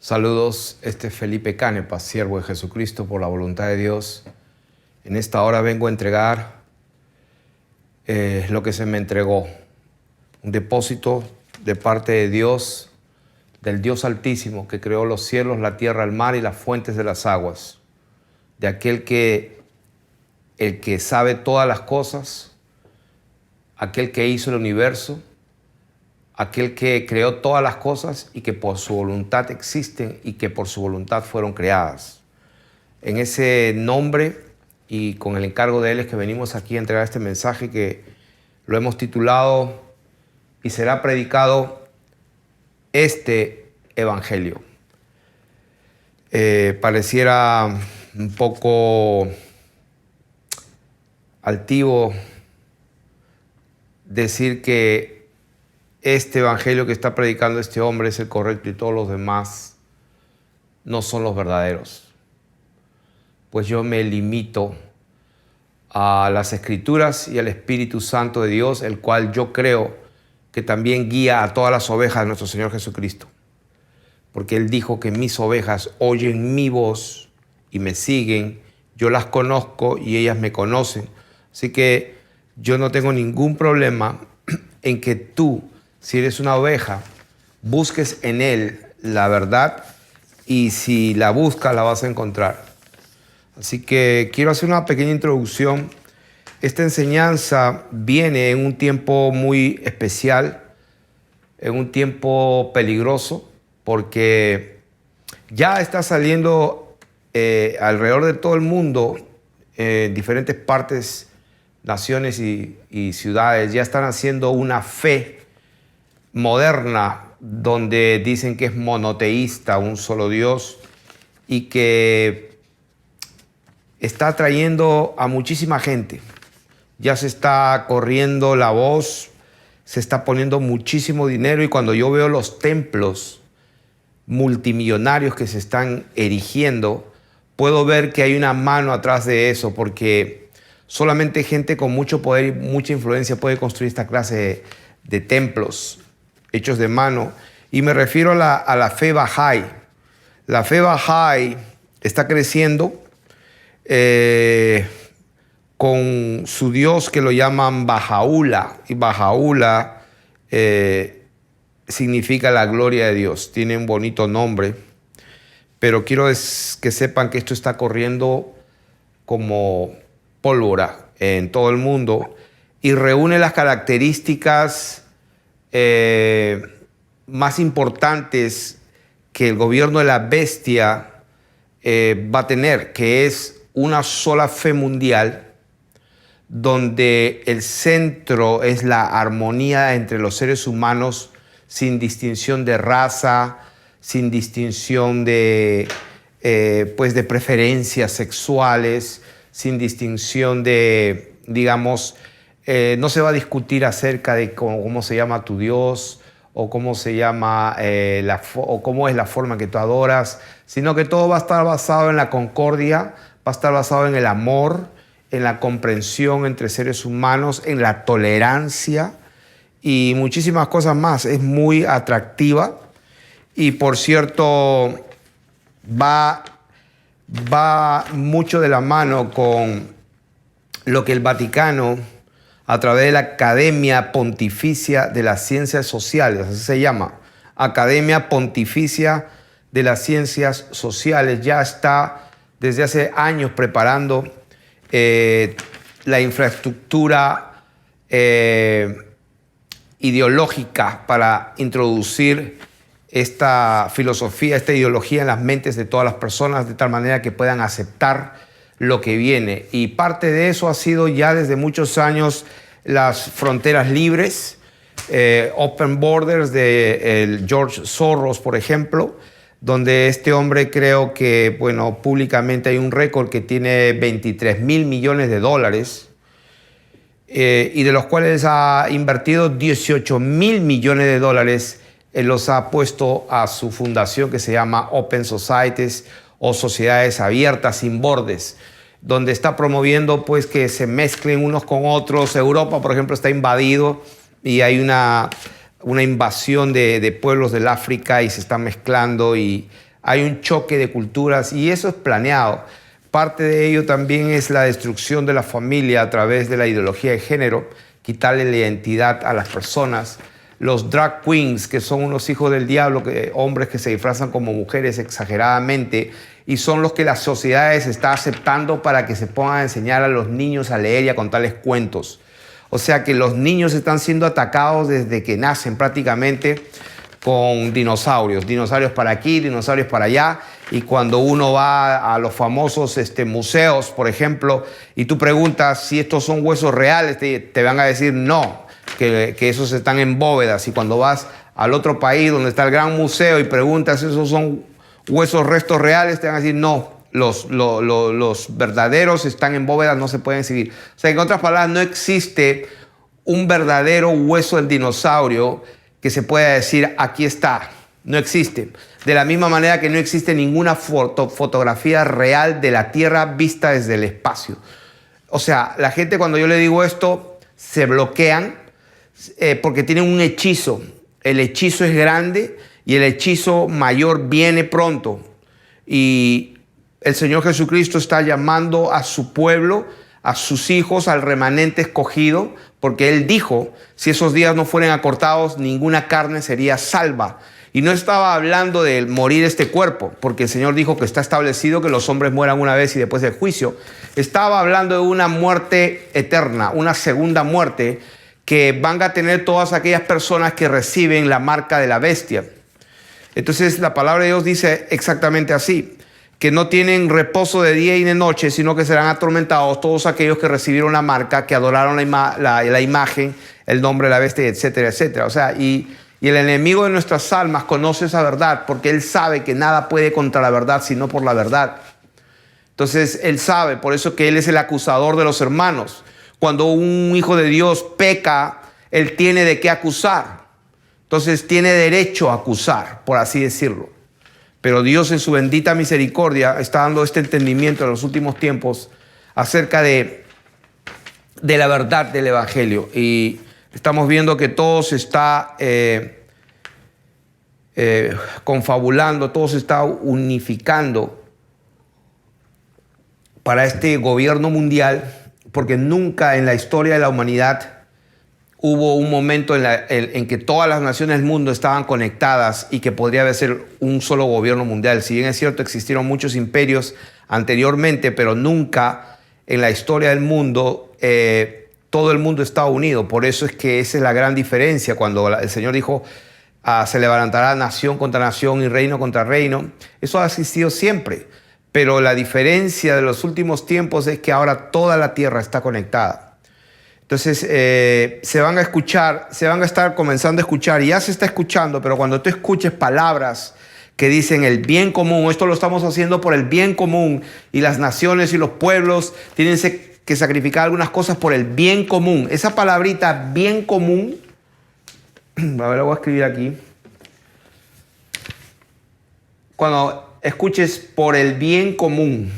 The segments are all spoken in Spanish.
Saludos, este es Felipe Canepa, siervo de Jesucristo por la voluntad de Dios. En esta hora vengo a entregar lo que se me entregó, un depósito de parte de Dios, del Dios Altísimo, que creó los cielos, la tierra, el mar y las fuentes de las aguas, de el que sabe todas las cosas, aquel que hizo el universo, aquel que creó todas las cosas y que por su voluntad existen y que por su voluntad fueron creadas. En ese nombre y con el encargo de Él es que venimos aquí a entregar este mensaje que lo hemos titulado "Y será predicado este Evangelio". Pareciera un poco altivo decir que este evangelio que está predicando este hombre es el correcto y todos los demás no son los verdaderos. Pues yo me limito a las Escrituras y al Espíritu Santo de Dios, el cual yo creo que también guía a todas las ovejas de nuestro Señor Jesucristo. Porque Él dijo que mis ovejas oyen mi voz y me siguen, yo las conozco y ellas me conocen. Así que yo no tengo ningún problema en que tú, si eres una oveja, busques en Él la verdad y si la buscas la vas a encontrar. Así que quiero hacer una pequeña introducción. Esta enseñanza viene en un tiempo muy especial, en un tiempo peligroso, porque ya está saliendo alrededor de todo el mundo, en diferentes partes, naciones y ciudades, ya están haciendo una fe moderna donde dicen que es monoteísta, un solo Dios, y que está atrayendo a muchísima gente. Ya se está corriendo la voz, se está poniendo muchísimo dinero, y cuando yo veo los templos multimillonarios que se están erigiendo, puedo ver que hay una mano atrás de eso, porque solamente gente con mucho poder y mucha influencia puede construir esta clase de templos hechos de mano. Y me refiero a la fe Bahá'í. La fe Bahá'í está creciendo con su Dios que lo llaman Baha'u'llah. Y Baha'u'llah significa la gloria de Dios. Tiene un bonito nombre. Pero quiero que sepan que esto está corriendo como pólvora en todo el mundo y reúne las características más importantes que el gobierno de la bestia va a tener, que es una sola fe mundial donde el centro es la armonía entre los seres humanos sin distinción de raza, sin distinción de preferencias sexuales, sin distinción de, digamos, no se va a discutir acerca de cómo se llama tu Dios o cómo se llama o cómo es la forma que tú adoras, sino que todo va a estar basado en la concordia, va a estar basado en el amor, en la comprensión entre seres humanos, en la tolerancia y muchísimas cosas más. Es muy atractiva y, por cierto, va mucho de la mano con lo que el Vaticano, a través de la Academia Pontificia de las Ciencias Sociales, así se llama, Academia Pontificia de las Ciencias Sociales, ya está desde hace años preparando la infraestructura ideológica para introducir esta filosofía, esta ideología en las mentes de todas las personas, de tal manera que puedan aceptar lo que viene. Y parte de eso ha sido ya desde muchos años las fronteras libres, Open Borders de George Soros, por ejemplo, donde este hombre, creo que, públicamente hay un récord que tiene 23,000 millones de dólares y de los cuales ha invertido 18,000 millones de dólares. Él los ha puesto a su fundación que se llama Open Societies o Sociedades Abiertas Sin Bordes, donde está promoviendo que se mezclen unos con otros. Europa, por ejemplo, está invadido y hay una invasión de pueblos del África y se están mezclando y Hay un choque de culturas y eso es planeado. Parte de ello también es la destrucción de la familia a través de la ideología de género, quitarle la identidad a las personas. Los drag queens, que son unos hijos del diablo, hombres que se disfrazan como mujeres exageradamente, y son los que las sociedades están aceptando para que se pongan a enseñar a los niños a leer y a contarles cuentos. O sea que los niños están siendo atacados desde que nacen prácticamente con dinosaurios. Dinosaurios para aquí, dinosaurios para allá. Y cuando uno va a los famosos museos, por ejemplo, y tú preguntas si estos son huesos reales, te van a decir no, que esos están en bóvedas. Y cuando vas al otro país donde está el gran museo y preguntas si esos son huesos restos reales, te van a decir no, los verdaderos están en bóvedas, no se pueden seguir. O sea, en otras palabras, no existe un verdadero hueso del dinosaurio que se pueda decir aquí está. No existe. De la misma manera que no existe ninguna fotografía real de la Tierra vista desde el espacio. O sea, la gente cuando yo le digo esto se bloquean porque tienen un hechizo. El hechizo es grande y el hechizo mayor viene pronto. Y el Señor Jesucristo está llamando a su pueblo, a sus hijos, al remanente escogido, porque Él dijo, si esos días no fueran acortados, ninguna carne sería salva. Y no estaba hablando de morir este cuerpo, porque el Señor dijo que está establecido que los hombres mueran una vez y después del juicio. Estaba hablando de una muerte eterna, una segunda muerte, que van a tener todas aquellas personas que reciben la marca de la bestia. Entonces la palabra de Dios dice exactamente así, que no tienen reposo de día y de noche, sino que serán atormentados todos aquellos que recibieron la marca, que adoraron la imagen, el nombre de la bestia, etcétera, etcétera. O sea, y el enemigo de nuestras almas conoce esa verdad porque él sabe que nada puede contra la verdad sino por la verdad. Entonces él sabe, por eso que él es el acusador de los hermanos. Cuando un hijo de Dios peca, él tiene de qué acusar. Entonces tiene derecho a acusar, por así decirlo. Pero Dios en su bendita misericordia está dando este entendimiento en los últimos tiempos acerca de la verdad del Evangelio. Y estamos viendo que todo se está confabulando, todo se está unificando para este gobierno mundial, porque nunca en la historia de la humanidad hubo un momento en que todas las naciones del mundo estaban conectadas y que podría ser un solo gobierno mundial. Si bien es cierto, existieron muchos imperios anteriormente, pero nunca en la historia del mundo todo el mundo estaba unido. Por eso es que esa es la gran diferencia. Cuando el Señor dijo, se levantará nación contra nación y reino contra reino, eso ha existido siempre. Pero la diferencia de los últimos tiempos es que ahora toda la tierra está conectada. Entonces se van a estar comenzando a escuchar, y ya se está escuchando, pero cuando tú escuches palabras que dicen el bien común, esto lo estamos haciendo por el bien común, y las naciones y los pueblos tienen que sacrificar algunas cosas por el bien común. Esa palabrita bien común, a ver, lo voy a escribir aquí. Cuando escuches por el bien común,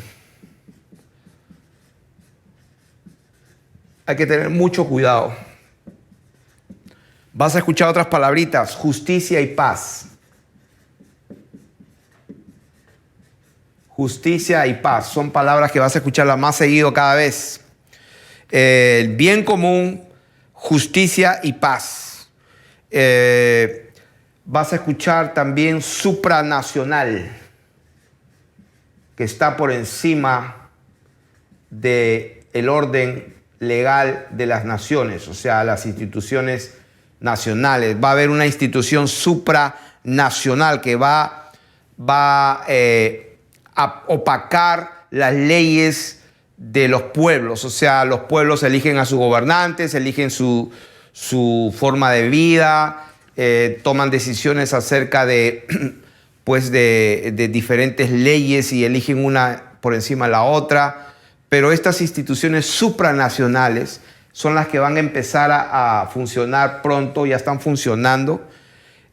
hay que tener mucho cuidado. Vas a escuchar otras palabritas, justicia y paz. Justicia y paz son palabras que vas a escucharlas más seguido cada vez. El bien común, justicia y paz. Vas a escuchar también supranacional, que está por encima del orden legal de las naciones, o sea, las instituciones nacionales. Va a haber una institución supranacional que va a opacar las leyes de los pueblos. O sea, los pueblos eligen a sus gobernantes, eligen su forma de vida, toman decisiones acerca de diferentes leyes y eligen una por encima de la otra. Pero estas instituciones supranacionales son las que van a empezar a funcionar pronto, ya están funcionando.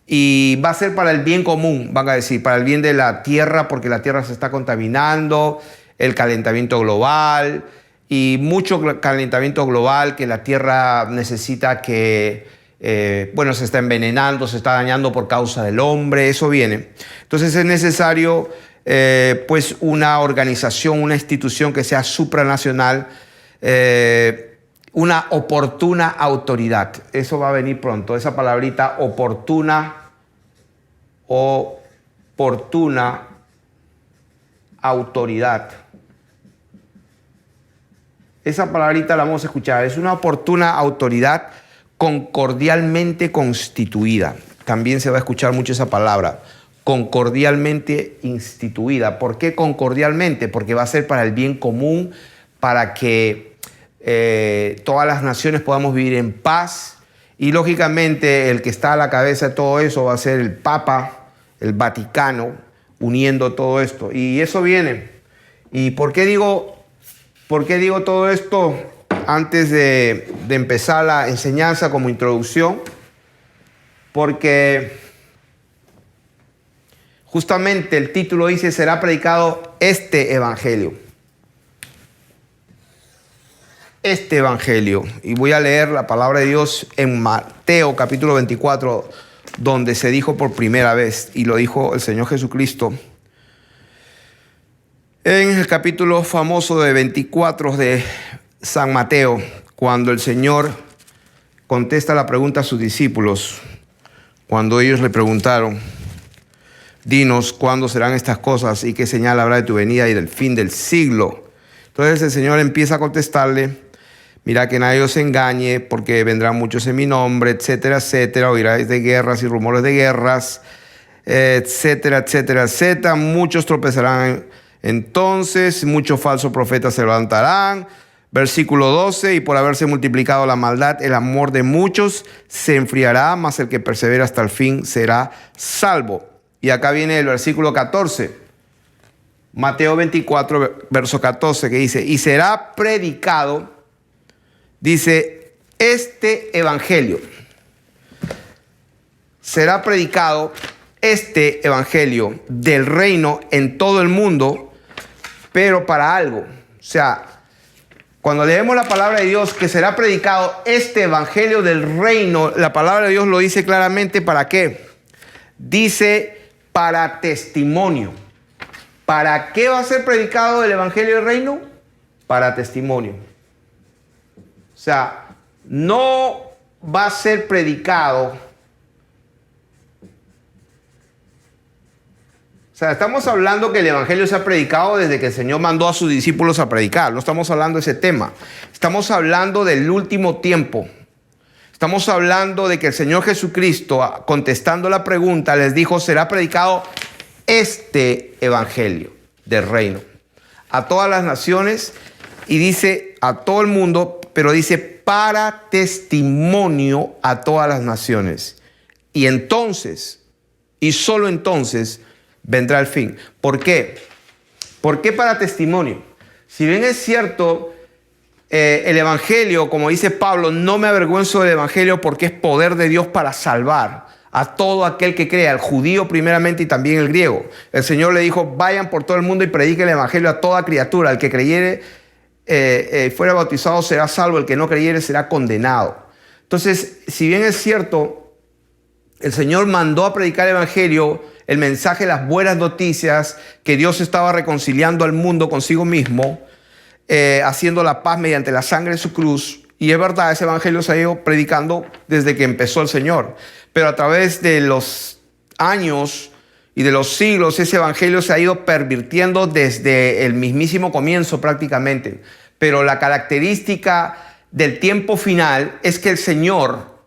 Y va a ser para el bien común, van a decir, para el bien de la tierra, porque la tierra se está contaminando, el calentamiento global y mucho calentamiento global que la tierra necesita que bueno, se está envenenando, se está dañando por causa del hombre, eso viene. Entonces es necesario pues una organización, una institución que sea supranacional, una oportuna autoridad. Eso va a venir pronto, esa palabrita oportuna autoridad. Esa palabrita la vamos a escuchar. Es una oportuna autoridad concordialmente constituida. También se va a escuchar mucho esa palabra. Concordialmente instituida. ¿Por qué concordialmente? Porque va a ser para el bien común, para que todas las naciones podamos vivir en paz. Y lógicamente el que está a la cabeza de todo eso va a ser el Papa, el Vaticano, uniendo todo esto. Y eso viene. ¿Y por qué digo todo esto antes de empezar la enseñanza como introducción? Porque justamente el título dice, será predicado este evangelio. Este evangelio. Y voy a leer la palabra de Dios en Mateo capítulo 24, donde se dijo por primera vez, y lo dijo el Señor Jesucristo, en el capítulo famoso de 24 de San Mateo, cuando el Señor contesta la pregunta a sus discípulos, cuando ellos le preguntaron, dinos cuándo serán estas cosas y qué señal habrá de tu venida y del fin del siglo. Entonces el Señor empieza a contestarle, mira que nadie os engañe, porque vendrán muchos en mi nombre, etcétera, etcétera, oiráis de guerras y rumores de guerras, etcétera, etcétera, etcétera, muchos tropezarán. Entonces muchos falsos profetas se levantarán. Versículo 12, y por haberse multiplicado la maldad, el amor de muchos se enfriará, mas el que persevera hasta el fin será salvo. Y acá viene el versículo 14, Mateo 24, verso 14, que dice, y será predicado, dice, este evangelio. Será predicado este evangelio del reino en todo el mundo, pero para algo. O sea, cuando leemos la palabra de Dios, que será predicado este evangelio del reino, la palabra de Dios lo dice claramente, ¿para qué? Dice, para testimonio. ¿Para qué va a ser predicado el evangelio del reino? Para testimonio. O sea, no va a ser predicado. O sea, estamos hablando que el evangelio se ha predicado desde que el Señor mandó a sus discípulos a predicar. No estamos hablando de ese tema. Estamos hablando del último tiempo. Estamos hablando de que el Señor Jesucristo, contestando la pregunta, les dijo, será predicado este evangelio del reino a todas las naciones, y dice a todo el mundo, pero dice para testimonio a todas las naciones. Y entonces, y solo entonces, vendrá el fin. ¿Por qué? ¿Por qué para testimonio? Si bien es cierto, el evangelio, como dice Pablo, no me avergüenzo del evangelio porque es poder de Dios para salvar a todo aquel que crea, al judío primeramente y también el griego. El Señor le dijo, vayan por todo el mundo y prediquen el evangelio a toda criatura. El que creyere, fuera bautizado será salvo, el que no creyere será condenado. Entonces, si bien es cierto, el Señor mandó a predicar el evangelio, el mensaje, las buenas noticias, que Dios estaba reconciliando al mundo consigo mismo, haciendo la paz mediante la sangre de su cruz. Y es verdad, ese evangelio se ha ido predicando desde que empezó el Señor. Pero a través de los años y de los siglos, ese evangelio se ha ido pervirtiendo desde el mismísimo comienzo prácticamente. Pero la característica del tiempo final es que el Señor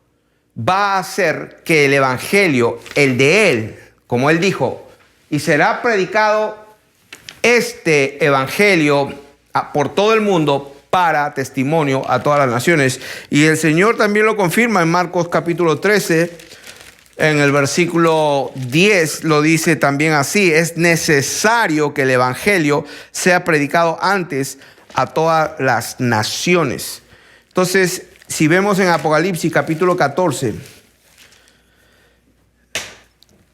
va a hacer que el evangelio, el de Él, como Él dijo, y será predicado este evangelio por todo el mundo para testimonio a todas las naciones. Y el Señor también lo confirma en Marcos capítulo 13, en el versículo 10 lo dice también así: es necesario que el evangelio sea predicado antes a todas las naciones. Entonces, si vemos en Apocalipsis capítulo 14,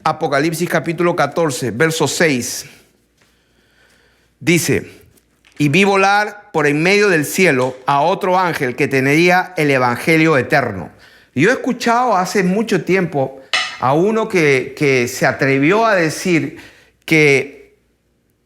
Apocalipsis capítulo 14, verso 6, dice: y vi volar por en medio del cielo a otro ángel que tenía el evangelio eterno. Yo he escuchado hace mucho tiempo a uno que se atrevió a decir que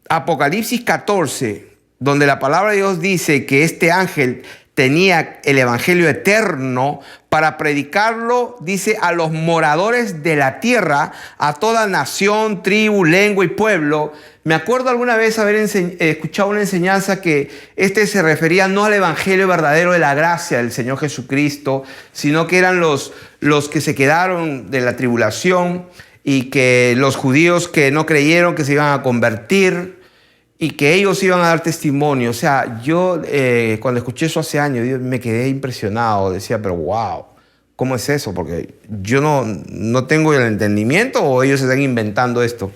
Apocalipsis 14, donde la palabra de Dios dice que este ángel tenía el evangelio eterno para predicarlo, dice, a los moradores de la tierra, a toda nación, tribu, lengua y pueblo. Me acuerdo alguna vez haber escuchado una enseñanza que se refería no al evangelio verdadero de la gracia del Señor Jesucristo, sino que eran los que se quedaron de la tribulación y que los judíos que no creyeron que se iban a convertir y que ellos iban a dar testimonio. O sea, yo cuando escuché eso hace años, yo me quedé impresionado. Decía, pero wow, ¿cómo es eso? Porque yo no tengo el entendimiento, o ellos se están inventando esto.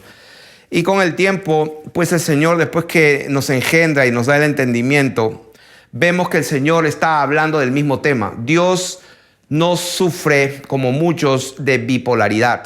Y con el tiempo, pues el Señor, después que nos engendra y nos da el entendimiento, vemos que el Señor está hablando del mismo tema. Dios no sufre, como muchos, de bipolaridad.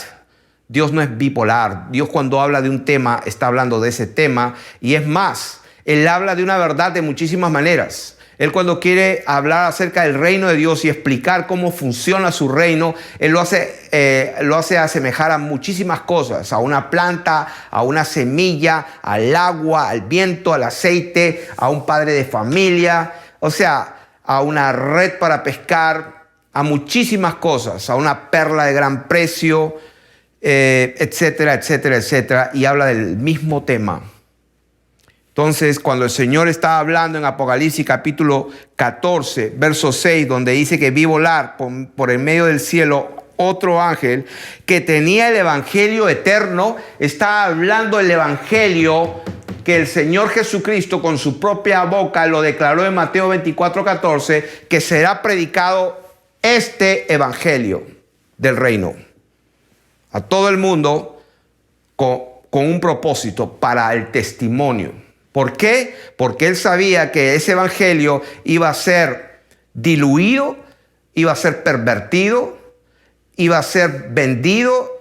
Dios no es bipolar. Dios, cuando habla de un tema, está hablando de ese tema. Y es más, Él habla de una verdad de muchísimas maneras. Él, cuando quiere hablar acerca del reino de Dios y explicar cómo funciona su reino, Él lo hace asemejar a muchísimas cosas: a una planta, a una semilla, al agua, al viento, al aceite, a un padre de familia, o sea, a una red para pescar, a muchísimas cosas, a una perla de gran precio, etcétera, etcétera, etcétera, y habla del mismo tema. Entonces, cuando el Señor está hablando en Apocalipsis capítulo 14, verso 6, donde dice que vi volar por el medio del cielo otro ángel que tenía el evangelio eterno, está hablando del evangelio que el Señor Jesucristo con su propia boca lo declaró en Mateo 24, 14, que será predicado este evangelio del reino a todo el mundo con un propósito: para el testimonio. ¿Por qué? Porque Él sabía que ese evangelio iba a ser diluido, iba a ser pervertido, iba a ser vendido,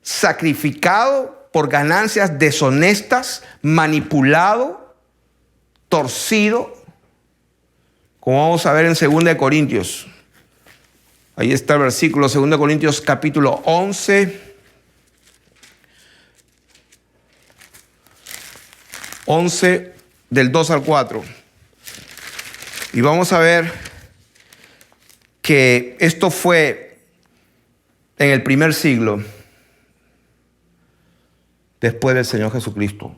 sacrificado por ganancias deshonestas, manipulado, torcido, como vamos a ver en 2 Corintios. Ahí está el versículo, 2 Corintios capítulo 11. 11 del 2 al 4. Y vamos a ver que esto fue en el primer siglo después del Señor Jesucristo.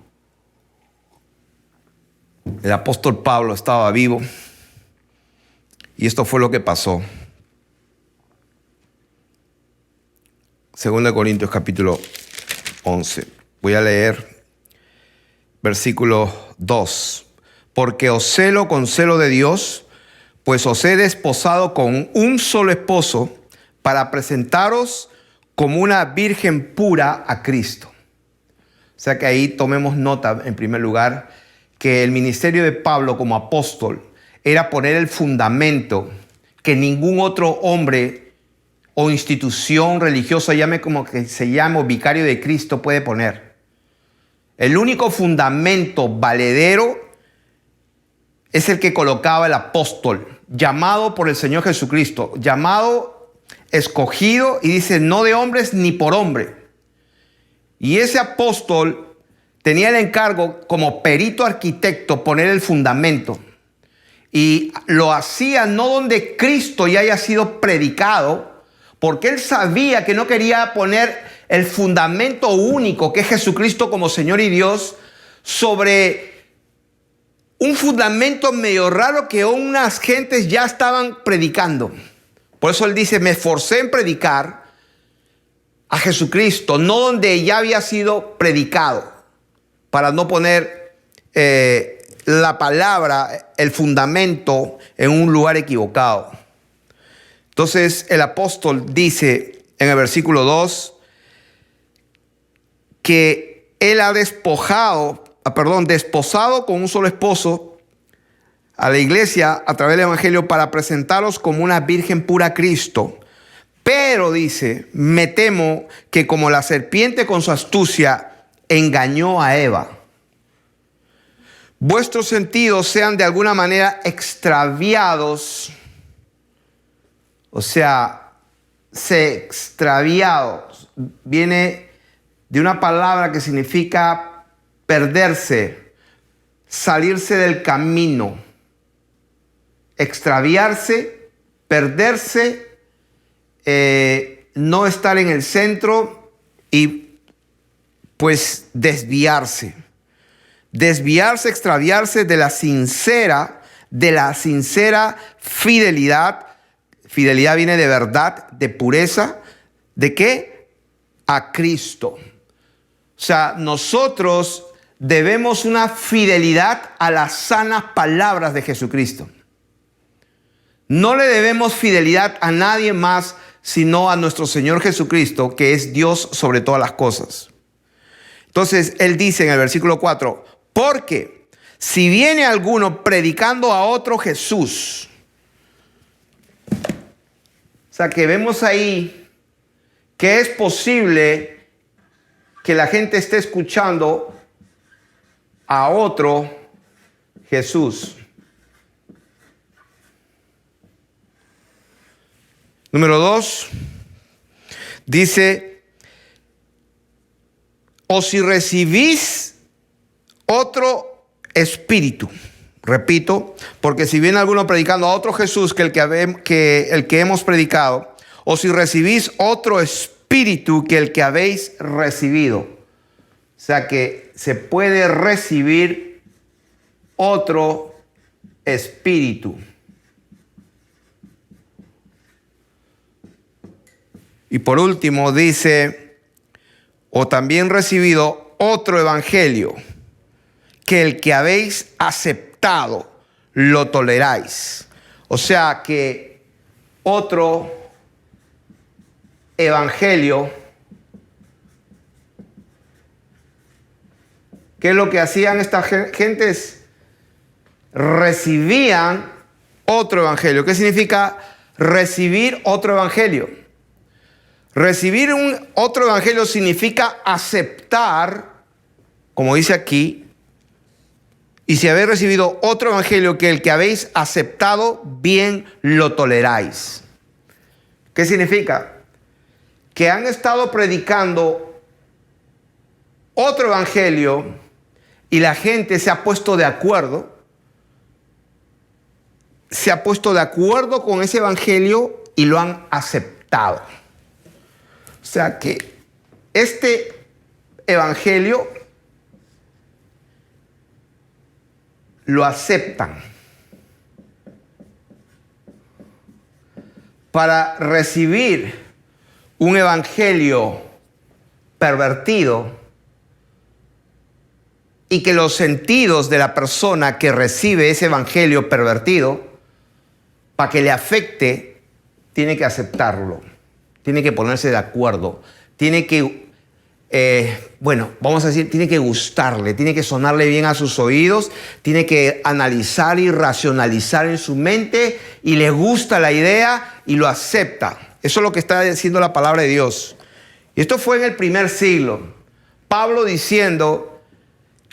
El apóstol Pablo estaba vivo y esto fue lo que pasó. 2 Corintios capítulo 11. Voy a leer versículo 2. Porque os celo con celo de Dios, pues os he desposado con un solo esposo, para presentaros como una virgen pura a Cristo. O sea que ahí tomemos nota, en primer lugar, que el ministerio de Pablo como apóstol era poner el fundamento que ningún otro hombre o institución religiosa, llame como que se llame, vicario de Cristo, puede poner. El único fundamento valedero es el que colocaba el apóstol, llamado por el Señor Jesucristo, llamado, escogido, y dice, no de hombres ni por hombre. Y ese apóstol tenía el encargo, como perito arquitecto, poner el fundamento. Y lo hacía no donde Cristo ya haya sido predicado, porque él sabía que no quería poner el fundamento único, que es Jesucristo como Señor y Dios, sobre un fundamento medio raro que unas gentes ya estaban predicando. Por eso él dice, me esforcé en predicar a Jesucristo, no donde ya había sido predicado, para no poner la palabra, el fundamento, en un lugar equivocado. Entonces el apóstol dice en el versículo 2 que él ha desposado con un solo esposo a la iglesia a través del evangelio, para presentaros como una virgen pura a Cristo. Pero dice, me temo que como la serpiente con su astucia engañó a Eva, vuestros sentidos sean de alguna manera extraviados, o sea, extraviado. Viene de una palabra que significa perderse, salirse del camino, extraviarse, perderse, no estar en el centro y pues desviarse. Desviarse, extraviarse de la sincera fidelidad. Fidelidad viene de verdad, de pureza. ¿De qué? A Cristo. O sea, nosotros debemos una fidelidad a las sanas palabras de Jesucristo. No le debemos fidelidad a nadie más, sino a nuestro Señor Jesucristo, que es Dios sobre todas las cosas. Entonces, Él dice en el versículo 4, porque si viene alguno predicando a otro Jesús. O sea, que vemos ahí que es posible que la gente esté escuchando a otro Jesús. Número 2, dice, o si recibís otro espíritu. Repito, porque si viene alguno predicando a otro Jesús que el que hemos predicado, o si recibís otro espíritu que el que habéis recibido. O sea que se puede recibir otro espíritu. Y por último dice, o también recibido otro evangelio, que el que habéis aceptado lo toleráis. O sea que otro evangelio, ¿qué es lo que hacían estas gentes? Recibían otro evangelio. ¿Qué significa recibir otro evangelio? Recibir otro evangelio significa aceptar, como dice aquí, y si habéis recibido otro evangelio que el que habéis aceptado, bien lo toleráis. ¿Qué significa? Que han estado predicando otro evangelio y la gente se ha puesto de acuerdo. Se ha puesto de acuerdo con ese evangelio y lo han aceptado. O sea que este evangelio lo aceptan. Para recibir un evangelio pervertido y que los sentidos de la persona que recibe ese evangelio pervertido, para que le afecte, tiene que aceptarlo. Tiene que ponerse de acuerdo, tiene que, vamos a decir, tiene que gustarle, tiene que sonarle bien a sus oídos, tiene que analizar y racionalizar en su mente y le gusta la idea y lo acepta. Eso es lo que está diciendo la palabra de Dios. Y esto fue en el primer siglo. Pablo diciendo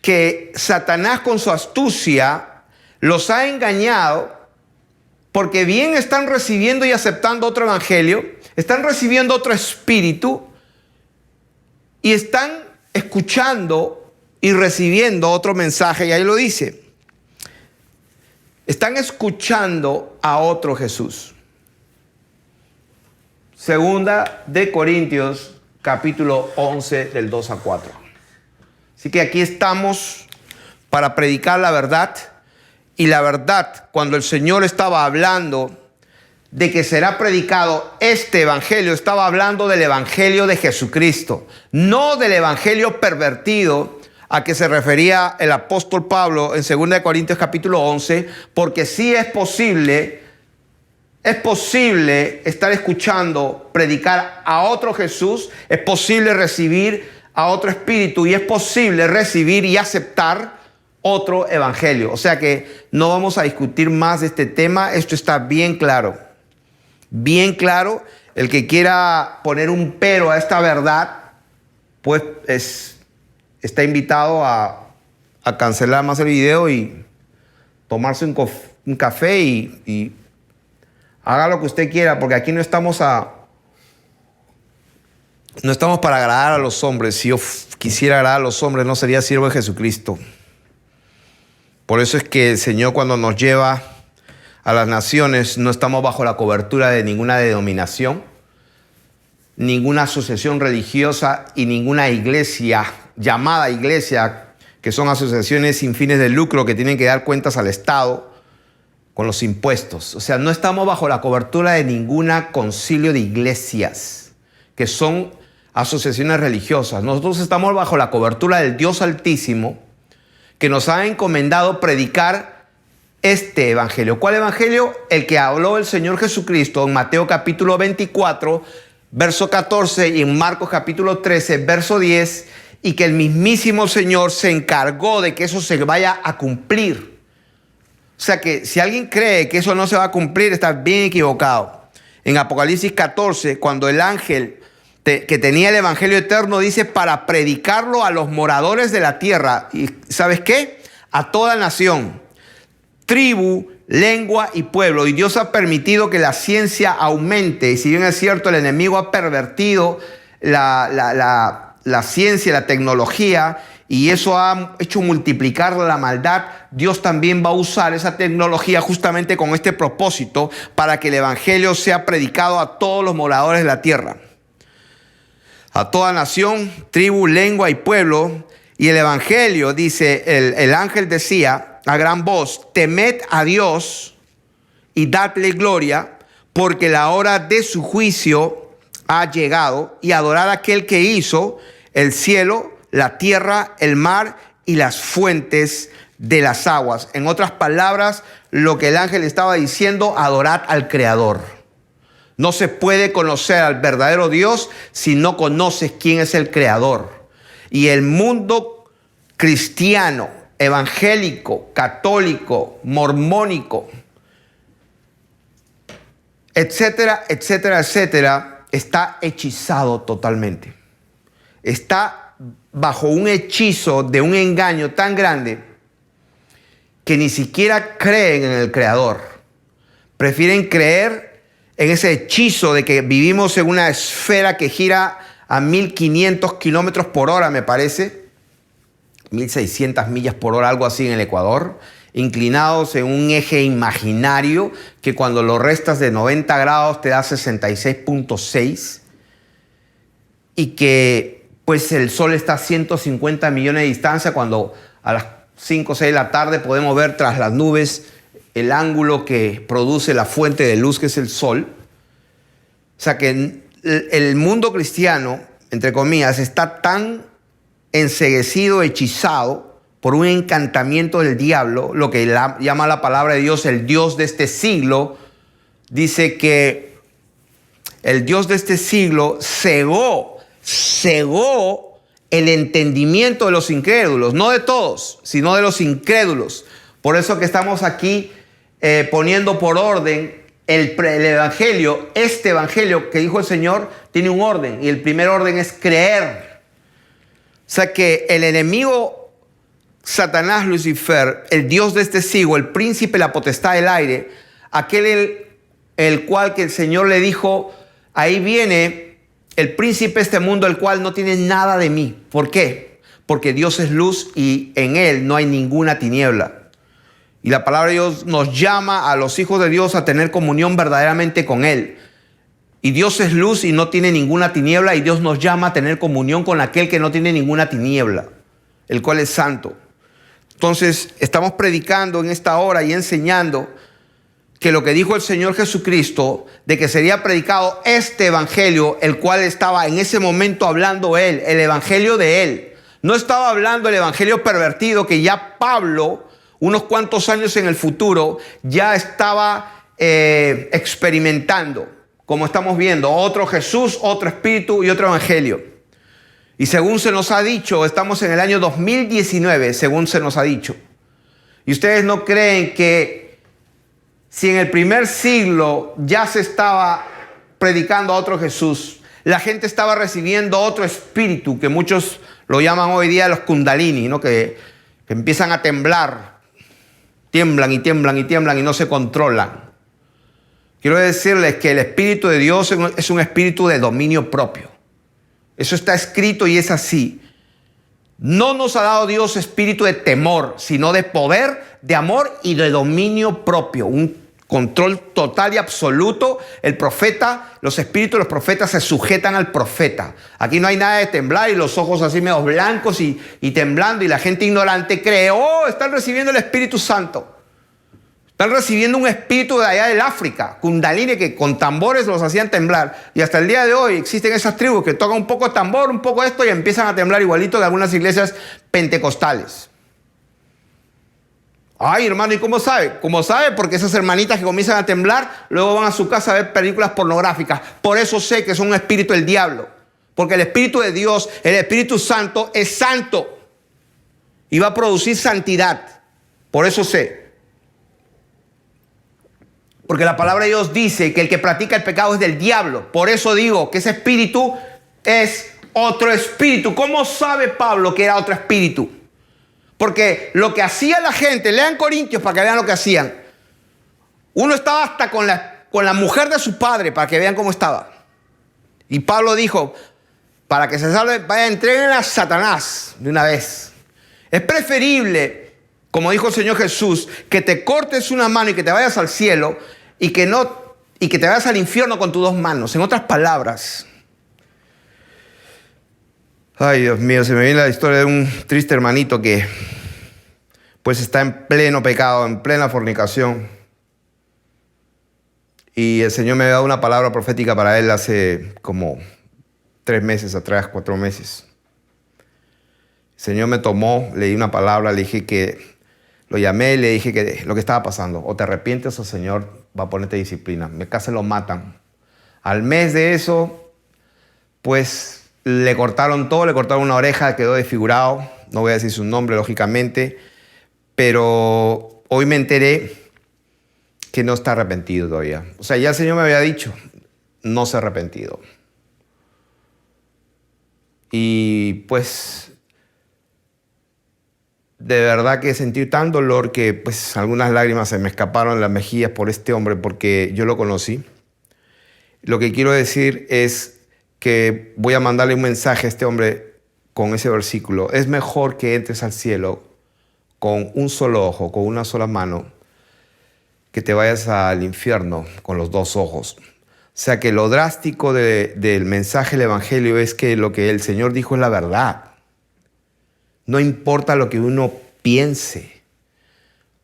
que Satanás con su astucia los ha engañado porque bien están recibiendo y aceptando otro evangelio, están recibiendo otro espíritu y están escuchando y recibiendo otro mensaje. Y ahí lo dice. Están escuchando a otro Jesús. Segunda de Corintios, capítulo 11, del 2 a 4. Así que aquí estamos para predicar la verdad. Y la verdad, cuando el Señor estaba hablando de que será predicado este evangelio, estaba hablando del evangelio de Jesucristo, no del evangelio pervertido a que se refería el apóstol Pablo en 2 Corintios capítulo 11, porque sí es posible estar escuchando predicar a otro Jesús, es posible recibir a otro espíritu y es posible recibir y aceptar otro evangelio. O sea que no vamos a discutir más de este tema, esto está bien claro. Bien claro, el que quiera poner un pero a esta verdad, pues está invitado a cancelar más el video y tomarse un café y haga lo que usted quiera, porque aquí no estamos a No estamos para agradar a los hombres. Si yo quisiera agradar a los hombres, no sería siervo de Jesucristo. Por eso es que el Señor, cuando nos lleva a las naciones, no estamos bajo la cobertura de ninguna denominación, ninguna asociación religiosa y ninguna iglesia, llamada iglesia, que son asociaciones sin fines de lucro que tienen que dar cuentas al Estado con los impuestos. O sea, no estamos bajo la cobertura de ninguna concilio de iglesias, que son asociaciones religiosas. Nosotros estamos bajo la cobertura del Dios Altísimo, que nos ha encomendado predicar este evangelio. ¿Cuál evangelio? El que habló el Señor Jesucristo en Mateo capítulo 24, verso 14, y en Marcos capítulo 13, verso 10, y que el mismísimo Señor se encargó de que eso se vaya a cumplir. O sea que si alguien cree que eso no se va a cumplir, está bien equivocado. En Apocalipsis 14, cuando el ángel que tenía el evangelio eterno dice para predicarlo a los moradores de la tierra, y ¿sabes qué? A toda nación, tribu, lengua y pueblo. Y Dios ha permitido que la ciencia aumente. Y si bien es cierto, el enemigo ha pervertido la ciencia, la tecnología, y eso ha hecho multiplicar la maldad, Dios también va a usar esa tecnología justamente con este propósito, para que el evangelio sea predicado a todos los moradores de la tierra, a toda nación, tribu, lengua y pueblo. Y el evangelio, dice, el ángel decía a gran voz: temed a Dios y dadle gloria, porque la hora de su juicio ha llegado, y adorad a aquel que hizo el cielo, la tierra, el mar y las fuentes de las aguas. En otras palabras, lo que el ángel estaba diciendo: adorad al Creador. No se puede conocer al verdadero Dios si no conoces quién es el Creador. Y el mundo cristiano, evangélico, católico, mormónico, etcétera, etcétera, etcétera, está hechizado totalmente. Está bajo un hechizo de un engaño tan grande que ni siquiera creen en el Creador. Prefieren creer en ese hechizo de que vivimos en una esfera que gira a 1500 kilómetros por hora, me parece, 1600 millas por hora, algo así en el Ecuador, inclinados en un eje imaginario que cuando lo restas de 90 grados te da 66.6, y que pues el Sol está a 150 millones de distancia, cuando a las 5 o 6 de la tarde podemos ver tras las nubes el ángulo que produce la fuente de luz, que es el Sol. O sea que el mundo cristiano, entre comillas, está tan enceguecido, hechizado por un encantamiento del diablo, lo que llama la palabra de Dios el Dios de este siglo. Dice que el Dios de este siglo cegó el entendimiento de los incrédulos, no de todos, sino de los incrédulos. Por eso que estamos aquí poniendo por orden el evangelio. Este evangelio que dijo el Señor tiene un orden, y el primer orden es creer. O sea que el enemigo, Satanás, Lucifer, el Dios de este siglo, el príncipe, la potestad del aire, aquel el cual que el Señor le dijo: ahí viene el príncipe de este mundo, el cual no tiene nada de mí. ¿Por qué? Porque Dios es luz y en él no hay ninguna tiniebla. Y la palabra de Dios nos llama a los hijos de Dios a tener comunión verdaderamente con Él. Y Dios es luz y no tiene ninguna tiniebla, y Dios nos llama a tener comunión con aquel que no tiene ninguna tiniebla, el cual es santo. Entonces, estamos predicando en esta hora y enseñando que lo que dijo el Señor Jesucristo, de que sería predicado este evangelio, el cual estaba en ese momento hablando Él, el evangelio de Él. No estaba hablando el evangelio pervertido que ya Pablo, unos cuantos años en el futuro, ya estaba experimentando, como estamos viendo, otro Jesús, otro espíritu y otro evangelio. Y según se nos ha dicho, estamos en el año 2019, según se nos ha dicho. Y ustedes no creen que si en el primer siglo ya se estaba predicando a otro Jesús, la gente estaba recibiendo otro espíritu, que muchos lo llaman hoy día los kundalini, ¿no? que empiezan a temblar. Tiemblan y tiemblan y tiemblan y no se controlan. Quiero decirles que el Espíritu de Dios es un espíritu de dominio propio. Eso está escrito y es así. No nos ha dado Dios espíritu de temor, sino de poder, de amor y de dominio propio. Un control total y absoluto. El profeta, los espíritus de los profetas se sujetan al profeta. Aquí no hay nada de temblar y los ojos así medio blancos y temblando. Y la gente ignorante cree, oh, están recibiendo el Espíritu Santo. Están recibiendo un espíritu de allá del África, Kundalini, que con tambores los hacían temblar. Y hasta el día de hoy existen esas tribus que tocan un poco de tambor, un poco esto y empiezan a temblar igualito que algunas iglesias pentecostales. Ay, hermano, ¿y cómo sabe? ¿Cómo sabe? Porque esas hermanitas que comienzan a temblar, luego van a su casa a ver películas pornográficas. Por eso sé que es un espíritu del diablo. Porque el Espíritu de Dios, el Espíritu Santo, es santo. Y va a producir santidad. Por eso sé. Porque la palabra de Dios dice que el que practica el pecado es del diablo. Por eso digo que ese espíritu es otro espíritu. ¿Cómo sabe Pablo que era otro espíritu? Porque lo que hacía la gente, lean Corintios para que vean lo que hacían. Uno estaba hasta con la mujer de su padre para que vean cómo estaba. Y Pablo dijo, para que se salve, vaya, entreguen a Satanás de una vez. Es preferible, como dijo el Señor Jesús, que te cortes una mano y que te vayas al cielo y que te vayas al infierno con tus dos manos. En otras palabras, ay, Dios mío, se me viene la historia de un triste hermanito que pues está en pleno pecado, en plena fornicación. Y el Señor me había dado una palabra profética para él hace como 3 meses atrás, 4 meses. El Señor me tomó, le di una palabra, le dije que lo llamé y le dije que lo que estaba pasando, o te arrepientes o el Señor va a ponerte disciplina. Casi lo matan. Al mes de eso, pues le cortaron todo, le cortaron una oreja, quedó desfigurado. No voy a decir su nombre, lógicamente, pero hoy me enteré que no está arrepentido todavía. O sea, ya el Señor me había dicho, no se ha arrepentido. Y pues de verdad que sentí tan dolor que pues algunas lágrimas se me escaparon en las mejillas por este hombre porque yo lo conocí. Lo que quiero decir es que voy a mandarle un mensaje a este hombre con ese versículo. Es mejor que entres al cielo con un solo ojo, con una sola mano, que te vayas al infierno con los 2 ojos. O sea que lo drástico del mensaje del Evangelio es que lo que el Señor dijo es la verdad. No importa lo que uno piense.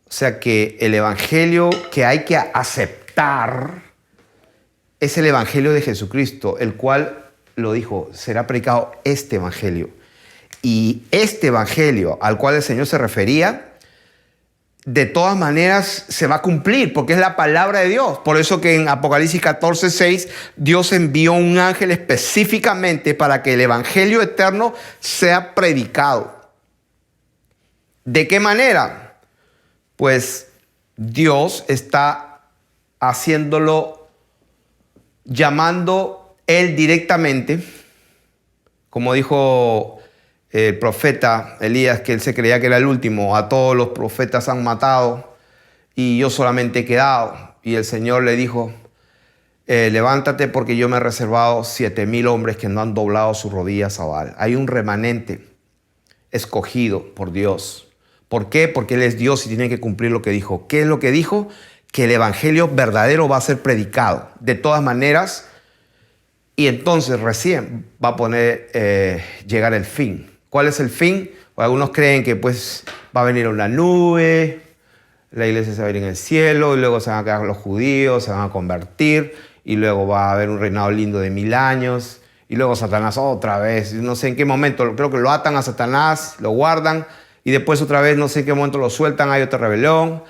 O sea que el evangelio que hay que aceptar es el evangelio de Jesucristo, el cual lo dijo, será predicado este evangelio. Y este evangelio al cual el Señor se refería, de todas maneras se va a cumplir porque es la palabra de Dios. Por eso que en Apocalipsis 14:6 Dios envió un ángel específicamente para que el evangelio eterno sea predicado. ¿De qué manera? Pues Dios está haciéndolo, llamando Él directamente, como dijo el profeta Elías, que él se creía que era el último, a todos los profetas han matado y yo solamente he quedado. Y el Señor le dijo, levántate porque yo me he reservado 7,000 hombres que no han doblado sus rodillas a Baal. Hay un remanente escogido por Dios. ¿Por qué? Porque Él es Dios y tiene que cumplir lo que dijo. ¿Qué es lo que dijo? Que el evangelio verdadero va a ser predicado. De todas maneras, y entonces recién va a llegar el fin. ¿Cuál es el fin? Pues algunos creen que pues va a venir una nube, la iglesia se va a ir en el cielo, y luego se van a quedar los judíos, se van a convertir, y luego va a haber un reinado lindo de 1000 años, y luego Satanás otra vez. No sé en qué momento, creo que lo atan a Satanás, lo guardan, y después otra vez, no sé en qué momento lo sueltan, hay otra rebelión.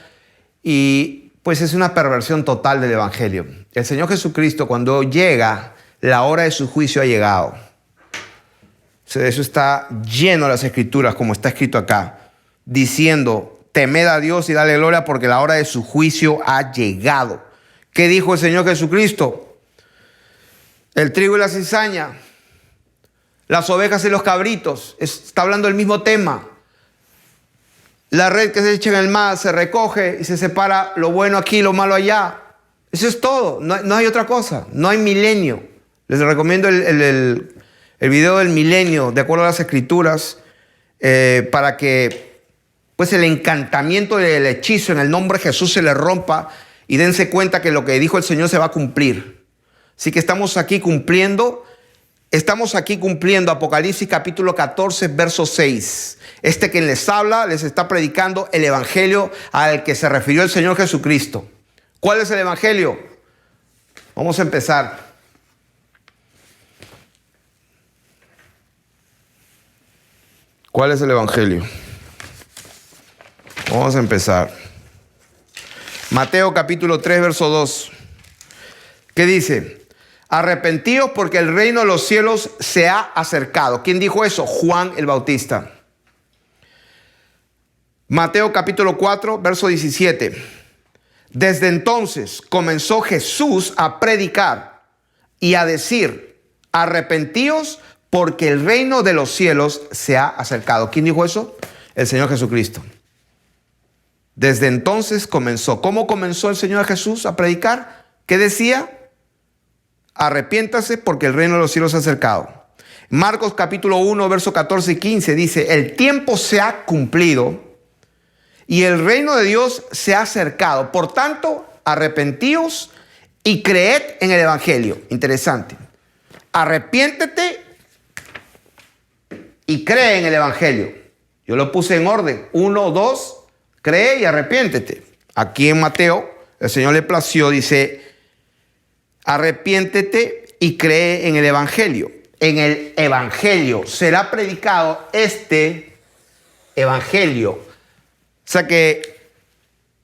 Y pues es una perversión total del evangelio. El Señor Jesucristo, cuando llega, la hora de su juicio ha llegado. O sea, eso está lleno de las Escrituras, como está escrito acá, diciendo, temed a Dios y dale gloria porque la hora de su juicio ha llegado. ¿Qué dijo el Señor Jesucristo? El trigo y la cizaña, las ovejas y los cabritos, está hablando del mismo tema. La red que se echa en el mar se recoge y se separa lo bueno aquí, lo malo allá. Eso es todo, no hay otra cosa, no hay milenio. Les recomiendo el el video del milenio, de acuerdo a las escrituras, para que pues el encantamiento del hechizo en el nombre de Jesús se le rompa y dense cuenta que lo que dijo el Señor se va a cumplir. Así que estamos aquí cumpliendo Apocalipsis capítulo 14, verso 6. Quien les habla les está predicando el evangelio al que se refirió el Señor Jesucristo. ¿Cuál es el evangelio? Vamos a empezar. ¿Cuál es el evangelio? Vamos a empezar. Mateo capítulo 3, verso 2. ¿Qué dice? Arrepentíos porque el reino de los cielos se ha acercado. ¿Quién dijo eso? Juan el Bautista. Mateo capítulo 4, verso 17. Desde entonces comenzó Jesús a predicar y a decir, arrepentíos porque el reino de los cielos se ha acercado. ¿Quién dijo eso? El Señor Jesucristo. Desde entonces comenzó. ¿Cómo comenzó el Señor Jesús a predicar? ¿Qué decía? Arrepiéntase porque el reino de los cielos se ha acercado. Marcos capítulo 1, verso 14 y 15 dice, el tiempo se ha cumplido y el reino de Dios se ha acercado. Por tanto, arrepentíos y creed en el evangelio. Interesante. Arrepiéntete y cree en el evangelio. Yo lo puse en orden. 1, 2, cree y arrepiéntete. Aquí en Mateo, el Señor le plació, dice, arrepiéntete y cree en el evangelio. En el evangelio será predicado este evangelio. O sea que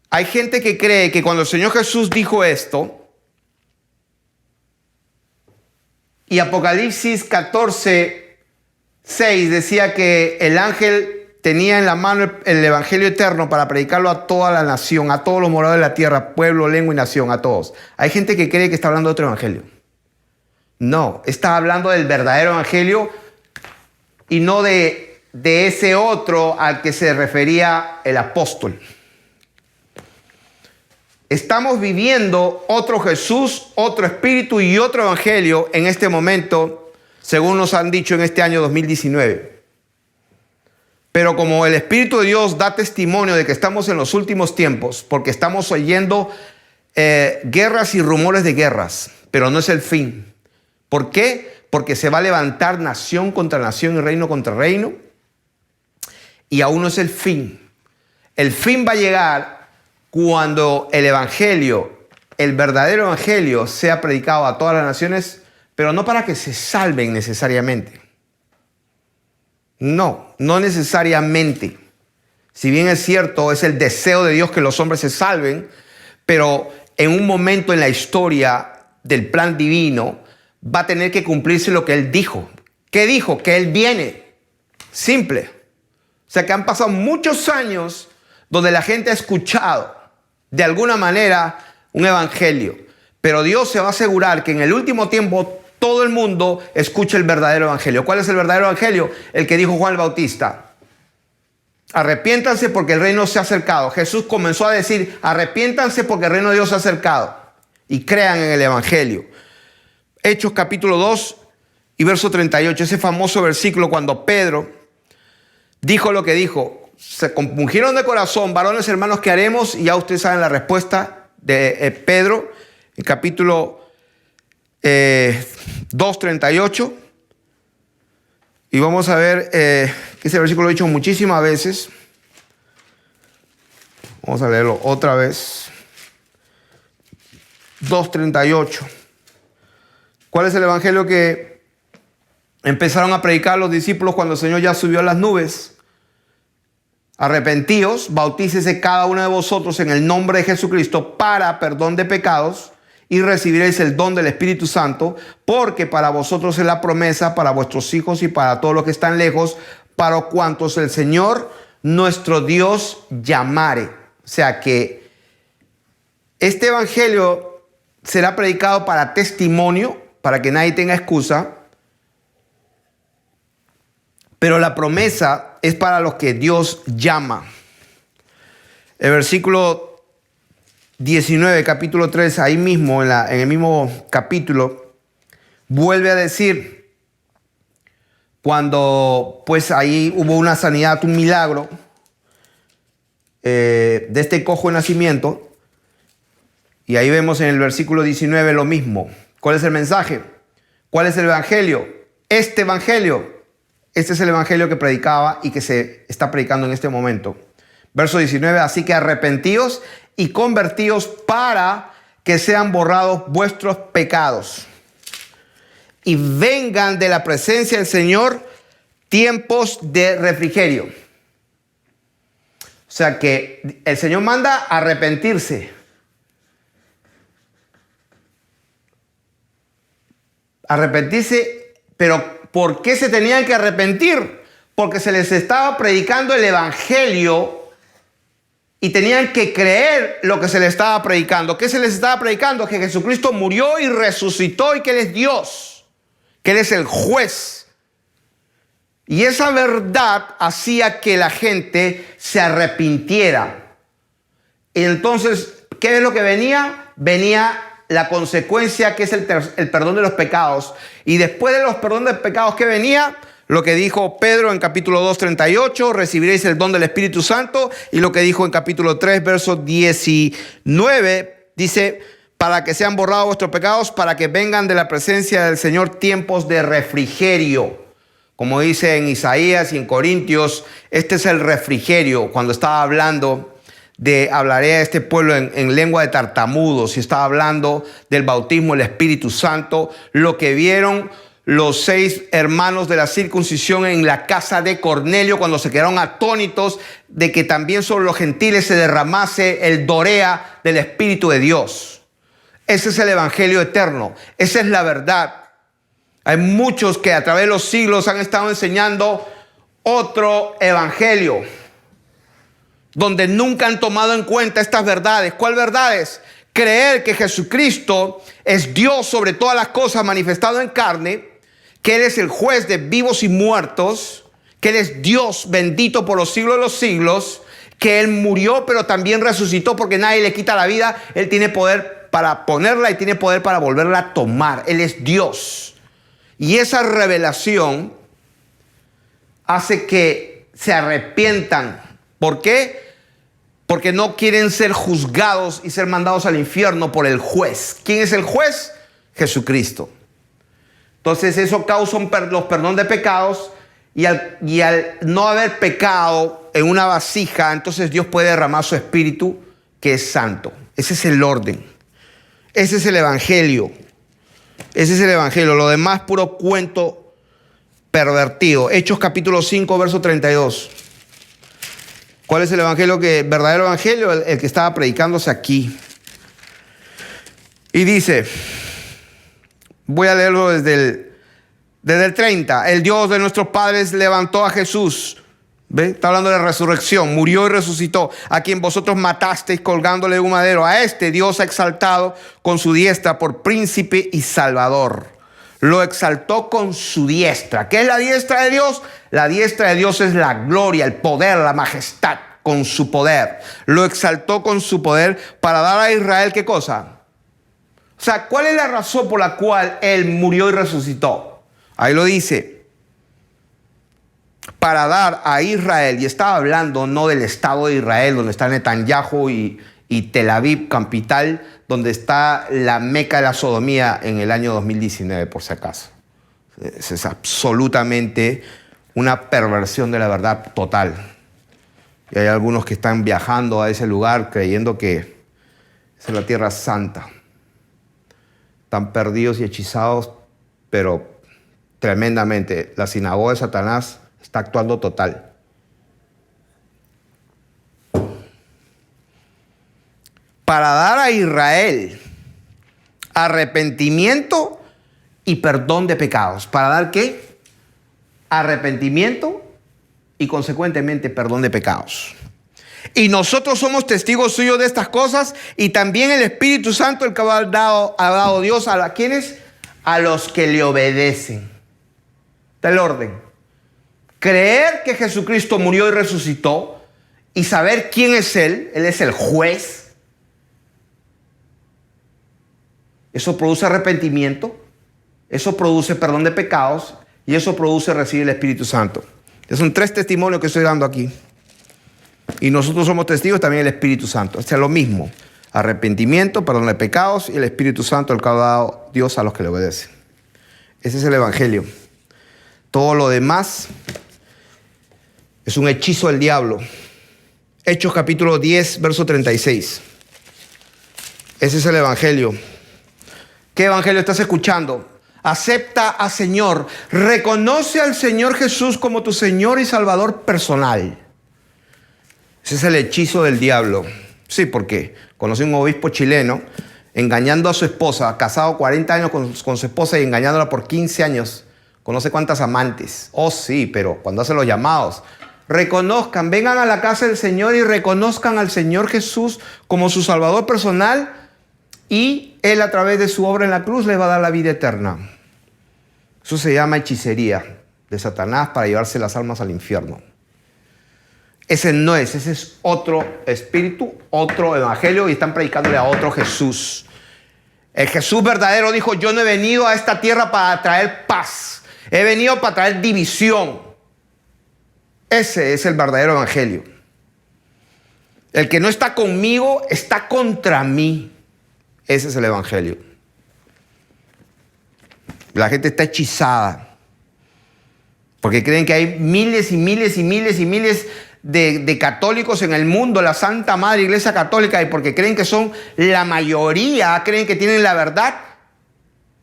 hay gente que cree que cuando el Señor Jesús dijo esto, y Apocalipsis 14, 6 decía que el ángel tenía en la mano el evangelio eterno para predicarlo a toda la nación, a todos los moradores de la tierra, pueblo, lengua y nación, a todos. Hay gente que cree que está hablando de otro evangelio. No, está hablando del verdadero evangelio y no de ese otro al que se refería el apóstol. Estamos viviendo otro Jesús, otro espíritu y otro evangelio en este momento, según nos han dicho en este año 2019. Pero como el Espíritu de Dios da testimonio de que estamos en los últimos tiempos, porque estamos oyendo guerras y rumores de guerras, pero no es el fin. ¿Por qué? Porque se va a levantar nación contra nación y reino contra reino. Y aún no es el fin. El fin va a llegar cuando el evangelio, el verdadero evangelio, sea predicado a todas las naciones, pero no para que se salven necesariamente. No necesariamente. Si bien es cierto, es el deseo de Dios que los hombres se salven, pero en un momento en la historia del plan divino va a tener que cumplirse lo que Él dijo. ¿Qué dijo? Que Él viene. Simple. O sea que han pasado muchos años donde la gente ha escuchado de alguna manera un evangelio. Pero Dios se va a asegurar que en el último tiempo todo el mundo escuche el verdadero evangelio. ¿Cuál es el verdadero evangelio? El que dijo Juan el Bautista. Arrepiéntanse porque el reino se ha acercado. Jesús comenzó a decir, arrepiéntanse porque el reino de Dios se ha acercado. Y crean en el evangelio. Hechos capítulo 2 y verso 38. Ese famoso versículo cuando Pedro dijo lo que dijo. Se compungieron de corazón, varones hermanos, ¿qué haremos? Y ya ustedes saben la respuesta de Pedro, en capítulo 2:38. Y vamos a ver que ese versículo lo he dicho muchísimas veces. Vamos a leerlo otra vez. 2:38. ¿Cuál es el evangelio que empezaron a predicar los discípulos cuando el Señor ya subió a las nubes? Arrepentíos, bautícese cada uno de vosotros en el nombre de Jesucristo para perdón de pecados y recibiréis el don del Espíritu Santo, porque para vosotros es la promesa, para vuestros hijos y para todos los que están lejos, para cuantos el Señor nuestro Dios llamare. O sea que este evangelio será predicado para testimonio, para que nadie tenga excusa, pero la promesa es para los que Dios llama. El versículo 19, capítulo 3, ahí mismo, en el mismo capítulo, vuelve a decir, cuando pues ahí hubo una sanidad, un milagro de este cojo de nacimiento. Y ahí vemos en el versículo 19 lo mismo. ¿Cuál es el mensaje? ¿Cuál es el evangelio? Este es el evangelio que predicaba y que se está predicando en este momento. Verso 19, así que arrepentíos y convertíos para que sean borrados vuestros pecados y vengan de la presencia del Señor tiempos de refrigerio. O sea que el Señor manda arrepentirse. Arrepentirse, pero ¿por qué se tenían que arrepentir? Porque se les estaba predicando el evangelio y tenían que creer lo que se les estaba predicando. ¿Qué se les estaba predicando? Que Jesucristo murió y resucitó y que Él es Dios, que Él es el juez. Y esa verdad hacía que la gente se arrepintiera. Y entonces, ¿qué es lo que venía? Venía la consecuencia, que es el perdón de los pecados. Y después de los perdones de pecados, ¿qué venía? Lo que dijo Pedro en capítulo 2, 38, recibiréis el don del Espíritu Santo. Y lo que dijo en capítulo 3, verso 19, dice, para que sean borrados vuestros pecados, para que vengan de la presencia del Señor tiempos de refrigerio. Como dice en Isaías y en Corintios, este es el refrigerio. Cuando estaba hablando de hablaré a este pueblo en lengua de tartamudos, y estaba hablando del bautismo del Espíritu Santo, lo que vieron los 6 hermanos de la circuncisión en la casa de Cornelio, cuando se quedaron atónitos de que también sobre los gentiles se derramase el dorea del Espíritu de Dios. Ese es el evangelio eterno, esa es la verdad. Hay muchos que a través de los siglos han estado enseñando otro evangelio, donde nunca han tomado en cuenta estas verdades. ¿Cuál verdades? Creer que Jesucristo es Dios sobre todas las cosas manifestado en carne, que Él es el juez de vivos y muertos, que Él es Dios bendito por los siglos de los siglos, que Él murió pero también resucitó porque nadie le quita la vida. Él tiene poder para ponerla y tiene poder para volverla a tomar. Él es Dios. Y esa revelación hace que se arrepientan. ¿Por qué? Porque no quieren ser juzgados y ser mandados al infierno por el juez. ¿Quién es el juez? Jesucristo. Entonces eso causa los perdón de pecados, y al no haber pecado en una vasija, entonces Dios puede derramar su espíritu, que es santo. Ese es el orden. Ese es el evangelio. Ese es el evangelio. Lo demás puro cuento pervertido. Hechos capítulo 5, verso 32. ¿Cuál es el evangelio verdadero evangelio? El que estaba predicándose aquí. Y dice, voy a leerlo desde el 30. El Dios de nuestros padres levantó a Jesús. ¿Ve? Está hablando de resurrección. Murió y resucitó. A quien vosotros matasteis colgándole de un madero. A este Dios ha exaltado con su diestra por príncipe y salvador. Lo exaltó con su diestra. ¿Qué es la diestra de Dios? La diestra de Dios es la gloria, el poder, la majestad, con su poder. Lo exaltó con su poder para dar a Israel, ¿qué cosa? O sea, ¿cuál es la razón por la cual Él murió y resucitó? Ahí lo dice. Para dar a Israel, y estaba hablando no del Estado de Israel, donde está Netanyahu y Tel Aviv, capital, donde está la meca de la sodomía en el año 2019, por si acaso. Es absolutamente una perversión de la verdad total. Y hay algunos que están viajando a ese lugar creyendo que es la tierra santa. Están perdidos y hechizados, pero tremendamente. La sinagoga de Satanás está actuando total. Para dar a Israel arrepentimiento y perdón de pecados. ¿Para dar qué? Arrepentimiento y consecuentemente perdón de pecados. Y nosotros somos testigos suyos de estas cosas, y también el Espíritu Santo, el que ha dado Dios a quienes, a los que le obedecen. Está el orden. Creer que Jesucristo murió y resucitó, y saber quién es Él es el juez. Eso produce arrepentimiento, eso produce perdón de pecados, y eso produce recibir el Espíritu Santo. Son 3 testimonios que estoy dando aquí. Y nosotros somos testigos también del Espíritu Santo. O sea, lo mismo. Arrepentimiento, perdón de pecados y el Espíritu Santo, el que ha dado Dios a los que le obedecen. Ese es el Evangelio. Todo lo demás es un hechizo del diablo. Hechos capítulo 10, verso 36. Ese es el Evangelio. ¿Qué Evangelio estás escuchando? Acepta al Señor. Reconoce al Señor Jesús como tu Señor y Salvador personal. Ese es el hechizo del diablo. Sí, porque conocí un obispo chileno engañando a su esposa, casado 40 años con su esposa y engañándola por 15 años. Conoce cuántas amantes. Oh, sí, pero cuando hace los llamados, reconozcan, vengan a la casa del Señor y reconozcan al Señor Jesús como su Salvador personal y Él a través de su obra en la cruz les va a dar la vida eterna. Eso se llama hechicería de Satanás para llevarse las almas al infierno. Ese no es, ese es otro espíritu, otro evangelio y están predicándole a otro Jesús. El Jesús verdadero dijo, yo no he venido a esta tierra para traer paz, he venido para traer división. Ese es el verdadero evangelio. El que no está conmigo está contra mí. Ese es el evangelio. La gente está hechizada porque creen que hay miles y miles y miles y miles de católicos en el mundo, la Santa Madre Iglesia Católica, y porque creen que son la mayoría, creen que tienen la verdad.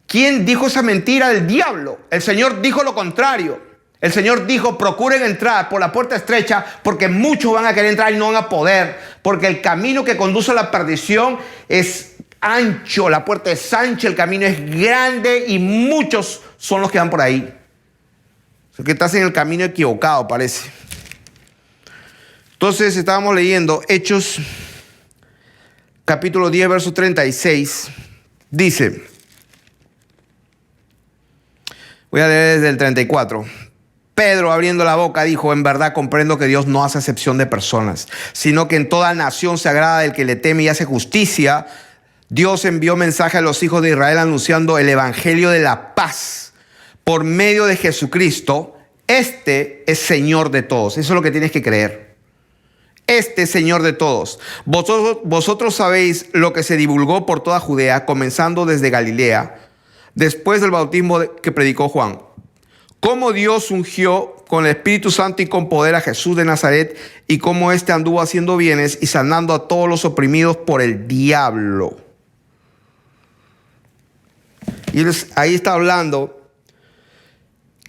¿Quién dijo esa mentira? El diablo. El Señor dijo lo contrario. El Señor dijo, procuren entrar por la puerta estrecha, porque muchos van a querer entrar y no van a poder, porque el camino que conduce a la perdición es ancho, la puerta es ancha, el camino es grande y muchos son los que van por ahí. O sea, que estás en el camino equivocado, parece. Entonces estábamos leyendo Hechos capítulo 10, verso 36. Dice, voy a leer desde el 34. Pedro, abriendo la boca, dijo, en verdad comprendo que Dios no hace acepción de personas, sino que en toda nación se agrada del que le teme y hace justicia. Dios envió mensaje a los hijos de Israel anunciando el evangelio de la paz por medio de Jesucristo. Este es Señor de todos. Eso es lo que tienes que creer. Este es Señor de todos. Vosotros sabéis lo que se divulgó por toda Judea, comenzando desde Galilea, después del bautismo que predicó Juan. Cómo Dios ungió con el Espíritu Santo y con poder a Jesús de Nazaret, y cómo éste anduvo haciendo bienes y sanando a todos los oprimidos por el diablo. Y ahí está hablando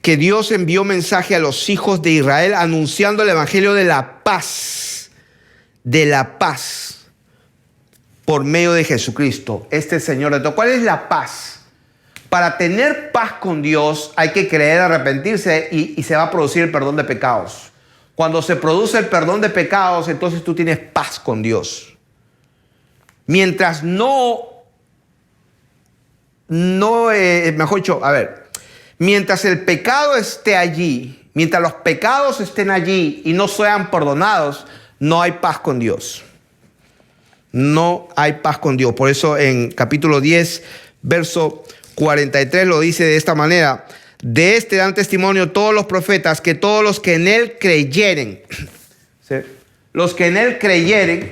que Dios envió mensaje a los hijos de Israel anunciando el evangelio de la paz por medio de Jesucristo, este Señor de todo. ¿Cuál es la paz? Para tener paz con Dios hay que creer, arrepentirse y se va a producir el perdón de pecados. Cuando se produce el perdón de pecados, entonces tú tienes paz con Dios. Mientras mientras el pecado esté allí, mientras los pecados estén allí y no sean perdonados, no hay paz con Dios. No hay paz con Dios. Por eso en capítulo 10, verso 43 lo dice de esta manera. De este dan testimonio todos los profetas, que todos los que en él creyeren, ¿sí?, los que en él creyeren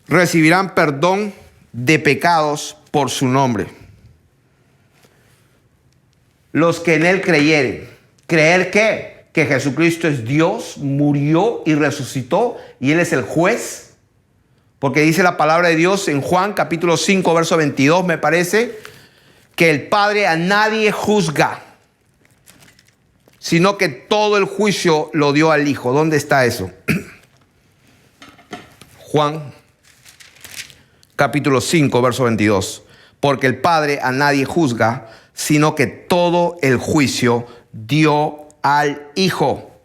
recibirán perdón de pecados por su nombre. Los que en él creyeren. ¿Creer qué? Que Jesucristo es Dios, murió y resucitó y él es el juez. Porque dice la palabra de Dios en Juan capítulo 5, verso 22, me parece, que el Padre a nadie juzga, sino que todo el juicio lo dio al Hijo. ¿Dónde está eso? Juan capítulo 5, verso 22. Porque el Padre a nadie juzga, sino que todo el juicio dio al Hijo.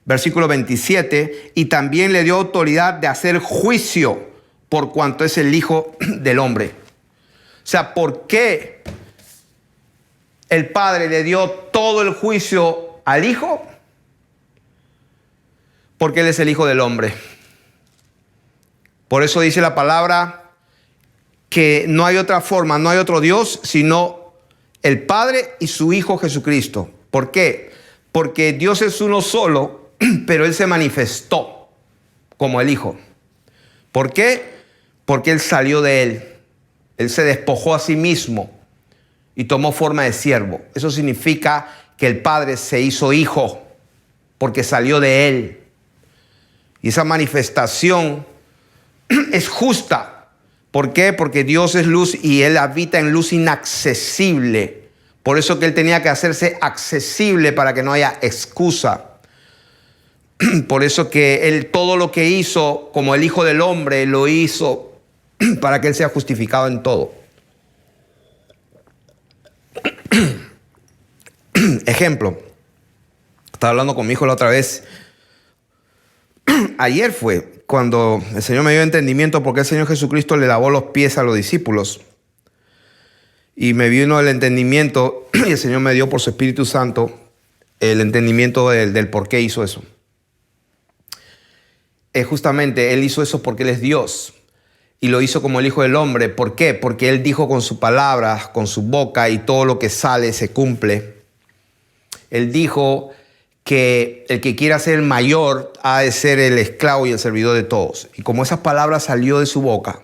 Versículo 27. Y también le dio autoridad de hacer juicio por cuanto es el Hijo del Hombre. O sea, ¿por qué el Padre le dio todo el juicio al Hijo? Porque Él es el Hijo del Hombre. Por eso dice la palabra que no hay otra forma, no hay otro Dios, sino el Padre y su Hijo Jesucristo. ¿Por qué? Porque Dios es uno solo, pero Él se manifestó como el Hijo. ¿Por qué? Porque Él salió de Él. Él se despojó a sí mismo y tomó forma de siervo. Eso significa que el Padre se hizo Hijo porque salió de Él. Y esa manifestación es justa. ¿Por qué? Porque Dios es luz y Él habita en luz inaccesible. Por eso que Él tenía que hacerse accesible para que no haya excusa. Por eso que Él todo lo que hizo como el Hijo del Hombre lo hizo para que Él sea justificado en todo. Ejemplo, estaba hablando con mi hijo la otra vez. Ayer fue cuando el Señor me dio entendimiento porque el Señor Jesucristo le lavó los pies a los discípulos. Y me vino el entendimiento y el Señor me dio por su Espíritu Santo el entendimiento del por qué hizo eso. Justamente Él hizo eso porque Él es Dios y lo hizo como el Hijo del Hombre. ¿Por qué? Porque Él dijo con su palabra, con su boca, y todo lo que sale se cumple. Él dijo que el que quiera ser el mayor ha de ser el esclavo y el servidor de todos. Y como esas palabras salió de su boca,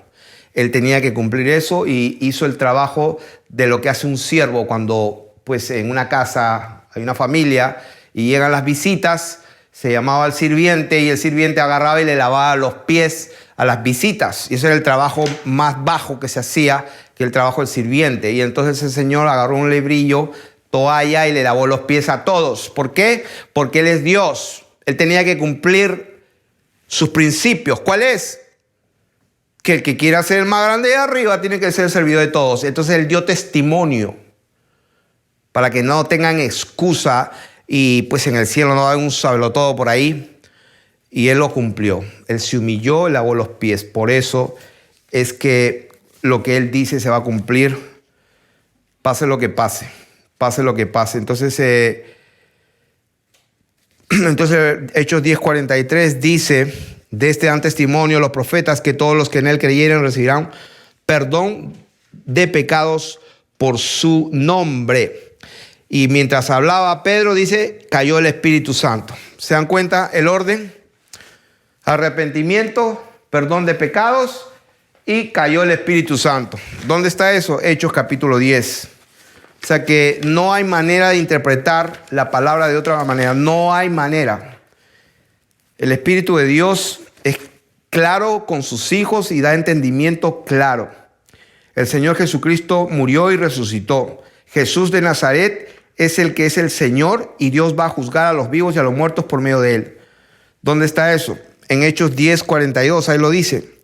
Él tenía que cumplir eso y hizo el trabajo de lo que hace un siervo cuando pues en una casa hay una familia y llegan las visitas. Se llamaba al sirviente y el sirviente agarraba y le lavaba los pies a las visitas. Y ese era el trabajo más bajo que se hacía, que el trabajo del sirviente. Y entonces el Señor agarró un lebrillo, toalla y le lavó los pies a todos. ¿Por qué? Porque Él es Dios. Él tenía que cumplir sus principios. ¿Cuál es? Que el que quiera ser el más grande de arriba tiene que ser el servidor de todos. Entonces Él dio testimonio para que no tengan excusa y pues en el cielo no hay un sabelotodo por ahí. Y Él lo cumplió. Él se humilló y lavó los pies. Por eso es que lo que Él dice se va a cumplir, pase lo que pase. Pase lo que pase. Entonces Hechos 10:43 dice: de este dan testimonio los profetas que todos los que en Él creyeren recibirán perdón de pecados por su nombre. Y mientras hablaba Pedro, dice, cayó el Espíritu Santo. ¿Se dan cuenta el orden? Arrepentimiento, perdón de pecados y cayó el Espíritu Santo. ¿Dónde está eso? Hechos capítulo 10. O sea que no hay manera de interpretar la palabra de otra manera. No hay manera. El Espíritu de Dios es claro con sus hijos y da entendimiento claro. El Señor Jesucristo murió y resucitó. Jesús de Nazaret es el que es el Señor y Dios va a juzgar a los vivos y a los muertos por medio de Él. ¿Dónde está eso? En Hechos 10:42, ahí lo dice.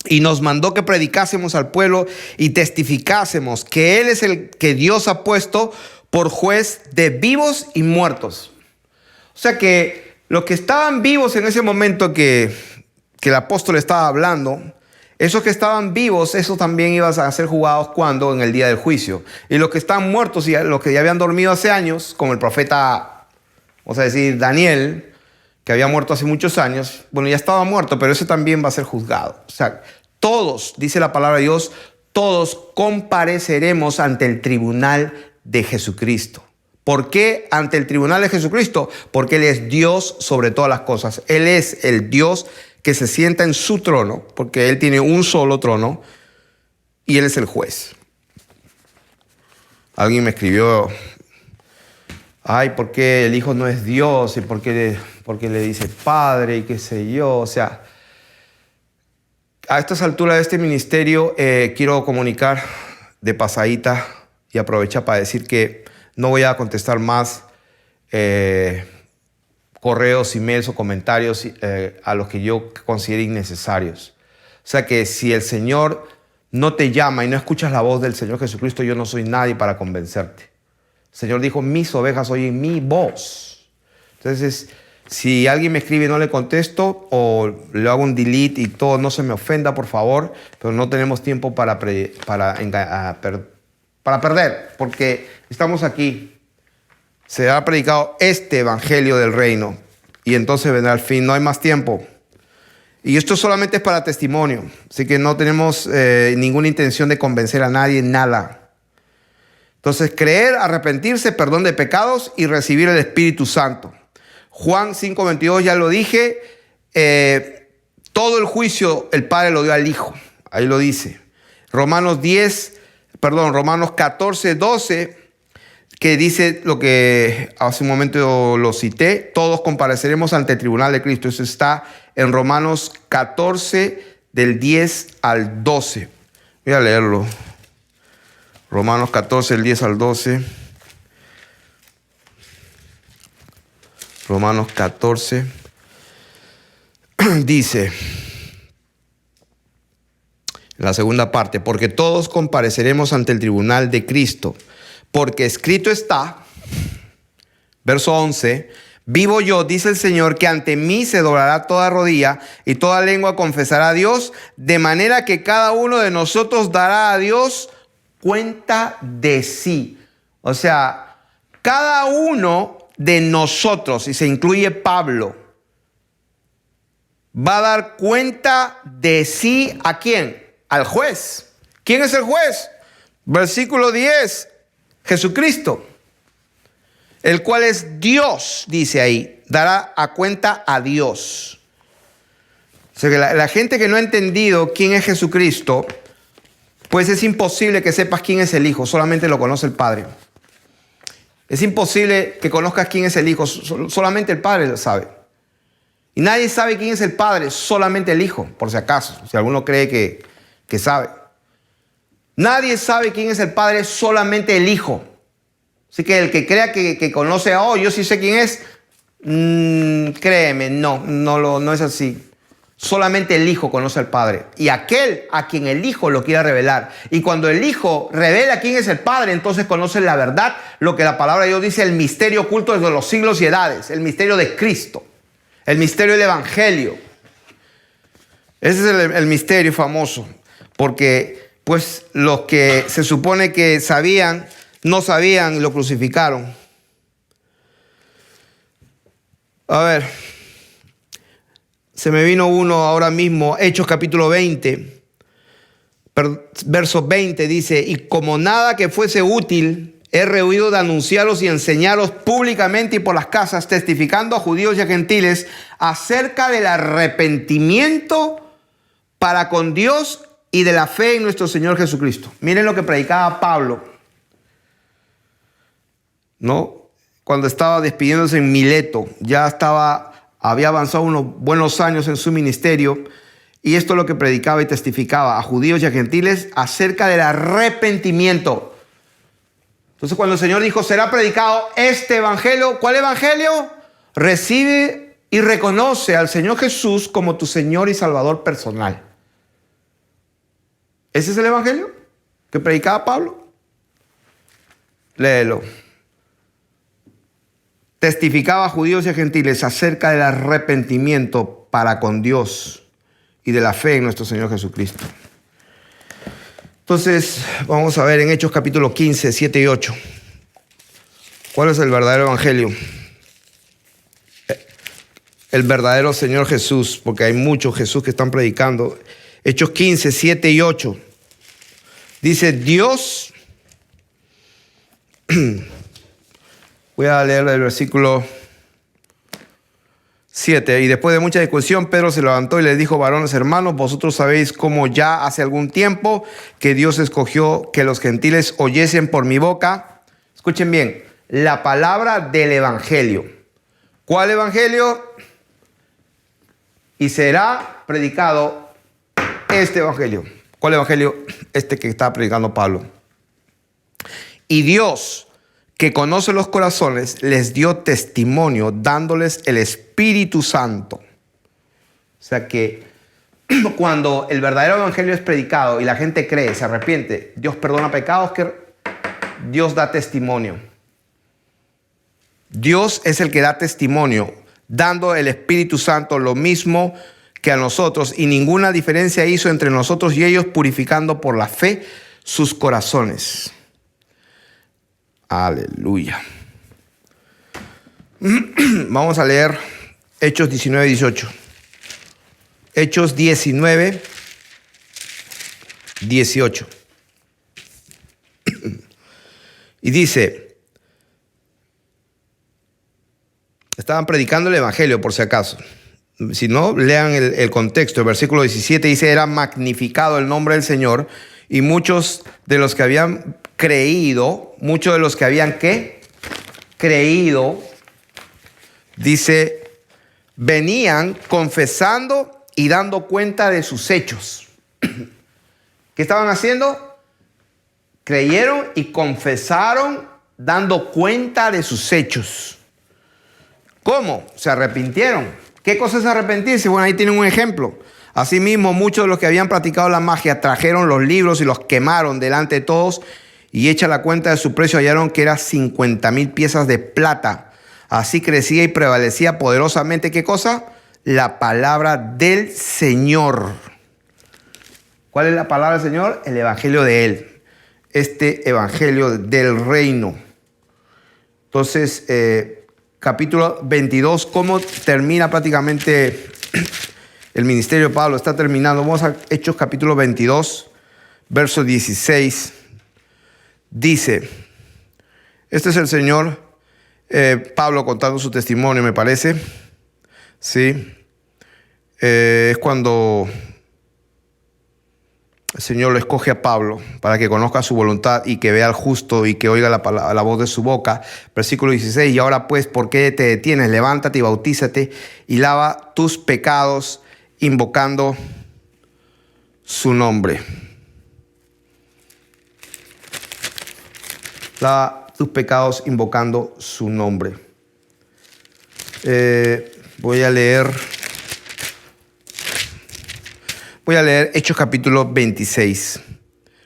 Y nos mandó que predicásemos al pueblo y testificásemos que Él es el que Dios ha puesto por juez de vivos y muertos. O sea que los que estaban vivos en ese momento que el apóstol estaba hablando, esos que estaban vivos, esos también iban a ser juzgados cuando en el día del juicio. Y los que están muertos y los que ya habían dormido hace años, como el profeta, vamos a decir, Daniel, que había muerto hace muchos años, bueno, ya estaba muerto, pero ese también va a ser juzgado. O sea, todos, dice la palabra de Dios, todos compareceremos ante el tribunal de Jesucristo. ¿Por qué ante el tribunal de Jesucristo? Porque Él es Dios sobre todas las cosas. Él es el Dios que se sienta en su trono, porque Él tiene un solo trono y Él es el juez. Alguien me escribió, ay, ¿por qué el Hijo no es Dios? ¿Y por qué le dice Padre? Y qué sé yo. O sea, a estas alturas de este ministerio quiero comunicar de pasadita y aprovechar para decir que no voy a contestar más correos, emails o comentarios a los que yo considere innecesarios. O sea que si el Señor no te llama y no escuchas la voz del Señor Jesucristo, yo no soy nadie para convencerte. El Señor dijo, mis ovejas oyen mi voz. Entonces, si alguien me escribe y no le contesto o le hago un delete y todo, no se me ofenda, por favor, pero no tenemos tiempo para perder, porque estamos aquí. Se ha predicado este evangelio del reino y entonces vendrá el fin. No hay más tiempo. Y esto solamente es para testimonio. Así que no tenemos ninguna intención de convencer a nadie, nada. Entonces, creer, arrepentirse, perdón de pecados y recibir el Espíritu Santo. Juan 5:22 ya lo dije. Todo el juicio el Padre lo dio al Hijo. Ahí lo dice. Romanos 14:12, que dice lo que hace un momento lo cité. Todos compareceremos ante el tribunal de Cristo. Eso está en Romanos 14, del 10 al 12. Voy a leerlo. Romanos 14, del 10 al 12. Romanos 14 dice, en la segunda parte, porque todos compareceremos ante el tribunal de Cristo, porque escrito está, verso 11, vivo yo, dice el Señor, que ante mí se doblará toda rodilla y toda lengua confesará a Dios, de manera que cada uno de nosotros dará a Dios cuenta de sí. O sea, cada uno de nosotros, y se incluye Pablo, va a dar cuenta de sí ¿a quién? Al juez. ¿Quién es el juez? Versículo 10, Jesucristo, el cual es Dios, dice ahí, dará a cuenta a Dios. O sea que la gente que no ha entendido quién es Jesucristo, pues es imposible que sepas quién es el Hijo, solamente lo conoce el Padre. Es imposible que conozcas quién es el Hijo, solamente el Padre lo sabe. Y nadie sabe quién es el Padre, solamente el Hijo, por si acaso, si alguno cree que sabe. Nadie sabe quién es el Padre, solamente el Hijo. Así que el que crea que conoce a yo sí sé quién es, créeme, no es así. Solamente el Hijo conoce al Padre. Y aquel a quien el Hijo lo quiera revelar. Y cuando el Hijo revela quién es el Padre, entonces conoce la verdad, lo que la palabra de Dios dice, el misterio oculto desde los siglos y edades, el misterio de Cristo, el misterio del Evangelio. Ese es el misterio famoso. Porque pues los que se supone que sabían, no sabían y lo crucificaron. A ver, se me vino uno ahora mismo, Hechos capítulo 20, verso 20 dice, y como nada que fuese útil, he rehuido de anunciaros y enseñaros públicamente y por las casas, testificando a judíos y a gentiles acerca del arrepentimiento para con Dios y de la fe en nuestro Señor Jesucristo. Miren lo que predicaba Pablo, ¿no? Cuando estaba despidiéndose en Mileto, había avanzado unos buenos años en su ministerio, y esto es lo que predicaba y testificaba a judíos y a gentiles acerca del arrepentimiento. Entonces, cuando el Señor dijo, será predicado este evangelio, ¿cuál evangelio? Recibe y reconoce al Señor Jesús como tu Señor y Salvador personal. ¿Ese es el evangelio que predicaba Pablo? Léelo. Testificaba a judíos y a gentiles acerca del arrepentimiento para con Dios y de la fe en nuestro Señor Jesucristo. Entonces, vamos a ver en Hechos capítulo 15, 7 y 8. ¿Cuál es el verdadero evangelio? El verdadero Señor Jesús, porque hay muchos Jesús que están predicando. Hechos 15, 7 y 8. Dice Dios... Voy a leer el versículo 7. Y después de mucha discusión, Pedro se levantó y les dijo, varones hermanos, vosotros sabéis cómo ya hace algún tiempo que Dios escogió que los gentiles oyesen por mi boca. Escuchen bien, la palabra del evangelio. ¿Cuál evangelio? Y será predicado este evangelio. ¿Cuál evangelio? Este que está predicando Pablo. Y Dios, que conoce los corazones, les dio testimonio dándoles el Espíritu Santo. O sea que cuando el verdadero evangelio es predicado y la gente cree, se arrepiente, Dios perdona pecados, que Dios da testimonio. Dios es el que da testimonio, dando el Espíritu Santo lo mismo que a nosotros, y ninguna diferencia hizo entre nosotros y ellos, purificando por la fe sus corazones. Aleluya. Vamos a leer Hechos 19, 18. Hechos 19, 18. Y dice, estaban predicando el evangelio por si acaso. Si no, lean el contexto. El versículo 17 dice, era magnificado el nombre del Señor y muchos de los que habían creído, ¿qué? Creído, dice, venían confesando y dando cuenta de sus hechos. ¿Qué estaban haciendo? Creyeron y confesaron dando cuenta de sus hechos. ¿Cómo? Se arrepintieron. ¿Qué cosa es arrepentirse? Bueno, ahí tienen un ejemplo. Asimismo, muchos de los que habían practicado la magia trajeron los libros y los quemaron delante de todos, y hecha la cuenta de su precio hallaron que era 50,000 piezas de plata. Así crecía y prevalecía poderosamente, ¿qué cosa? La palabra del Señor. ¿Cuál es la palabra del Señor? El evangelio de Él. Este evangelio del reino. Entonces, capítulo 22, ¿cómo termina prácticamente el ministerio de Pablo? Está terminando. Vamos a Hechos capítulo 22, verso 16. Dice, este es el Señor, Pablo contando su testimonio, me parece. Sí. Es cuando el Señor lo escoge a Pablo para que conozca su voluntad y que vea al justo y que oiga la voz de su boca. Versículo 16, y ahora pues, ¿por qué te detienes? Levántate y bautízate y lava tus pecados invocando su nombre. Lava tus pecados invocando su nombre. Voy a leer Hechos capítulo 26.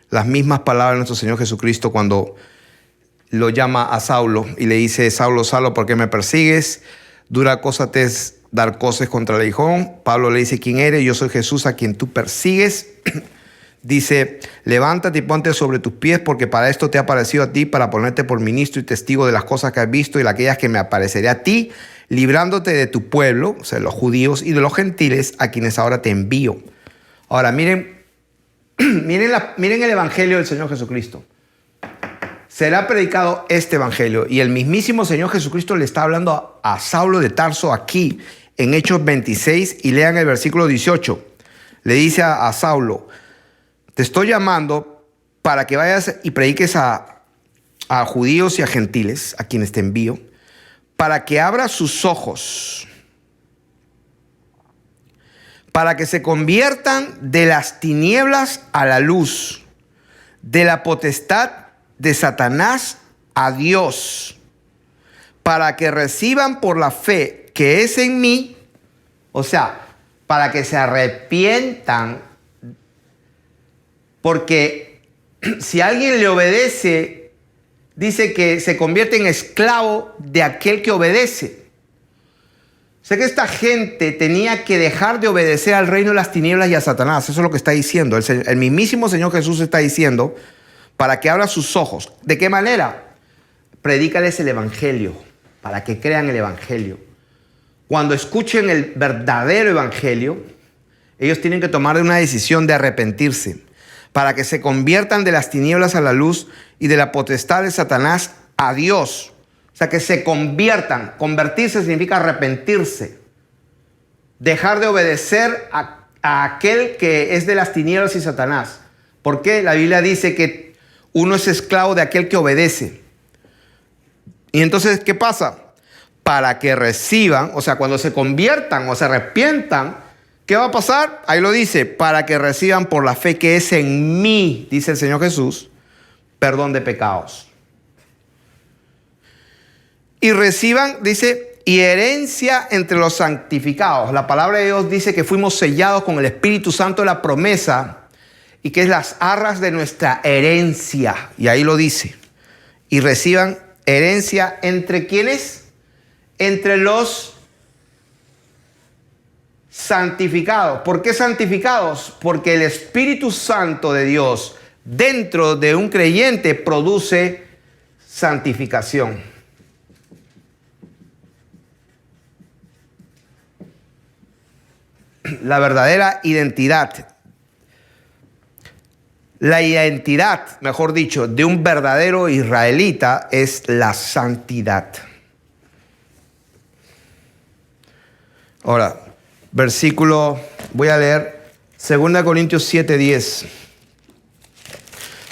Las mismas palabras de nuestro Señor Jesucristo cuando lo llama a Saulo y le dice, Saulo, Saulo, ¿por qué me persigues? Dura cosa te es dar cosas contra el aguijón. Pablo le dice, ¿quién eres? Yo soy Jesús a quien tú persigues. Dice, levántate y ponte sobre tus pies, porque para esto te ha aparecido a ti, para ponerte por ministro y testigo de las cosas que has visto y de aquellas que me apareceré a ti, librándote de tu pueblo, o sea, los judíos y de los gentiles, a quienes ahora te envío. Ahora, miren el evangelio del Señor Jesucristo. Será predicado este evangelio y el mismísimo Señor Jesucristo le está hablando a Saulo de Tarso aquí en Hechos 26, y lean el versículo 18. Le dice a Saulo, te estoy llamando para que vayas y prediques a judíos y a gentiles, a quienes te envío, para que abra sus ojos, para que se conviertan de las tinieblas a la luz, de la potestad de Satanás a Dios, para que reciban por la fe que es en mí, o sea, para que se arrepientan. Porque si alguien le obedece, dice que se convierte en esclavo de aquel que obedece. O sea que esta gente tenía que dejar de obedecer al reino de las tinieblas y a Satanás. Eso es lo que está diciendo. El mismísimo Señor Jesús está diciendo para que abra sus ojos. ¿De qué manera? Predícales el evangelio, para que crean el evangelio. Cuando escuchen el verdadero evangelio, ellos tienen que tomar una decisión de arrepentirse, para que se conviertan de las tinieblas a la luz y de la potestad de Satanás a Dios. O sea, que se conviertan. Convertirse significa arrepentirse. Dejar de obedecer a aquel que es de las tinieblas y Satanás. ¿Por qué? La Biblia dice que uno es esclavo de aquel que obedece. Y entonces, ¿qué pasa? Para que reciban, o sea, cuando se conviertan o se arrepientan, ¿qué va a pasar? Ahí lo dice, para que reciban por la fe que es en mí, dice el Señor Jesús, perdón de pecados. Y reciban, dice, y herencia entre los santificados. La palabra de Dios dice que fuimos sellados con el Espíritu Santo de la promesa y que es las arras de nuestra herencia. Y ahí lo dice. Y reciban herencia entre ¿quiénes? Entre los santificados. ¿Por qué santificados? Porque el Espíritu Santo de Dios dentro de un creyente produce santificación. La verdadera identidad. La identidad, mejor dicho, de un verdadero israelita es la santidad. Ahora, versículo, voy a leer 2 Corintios 7:10.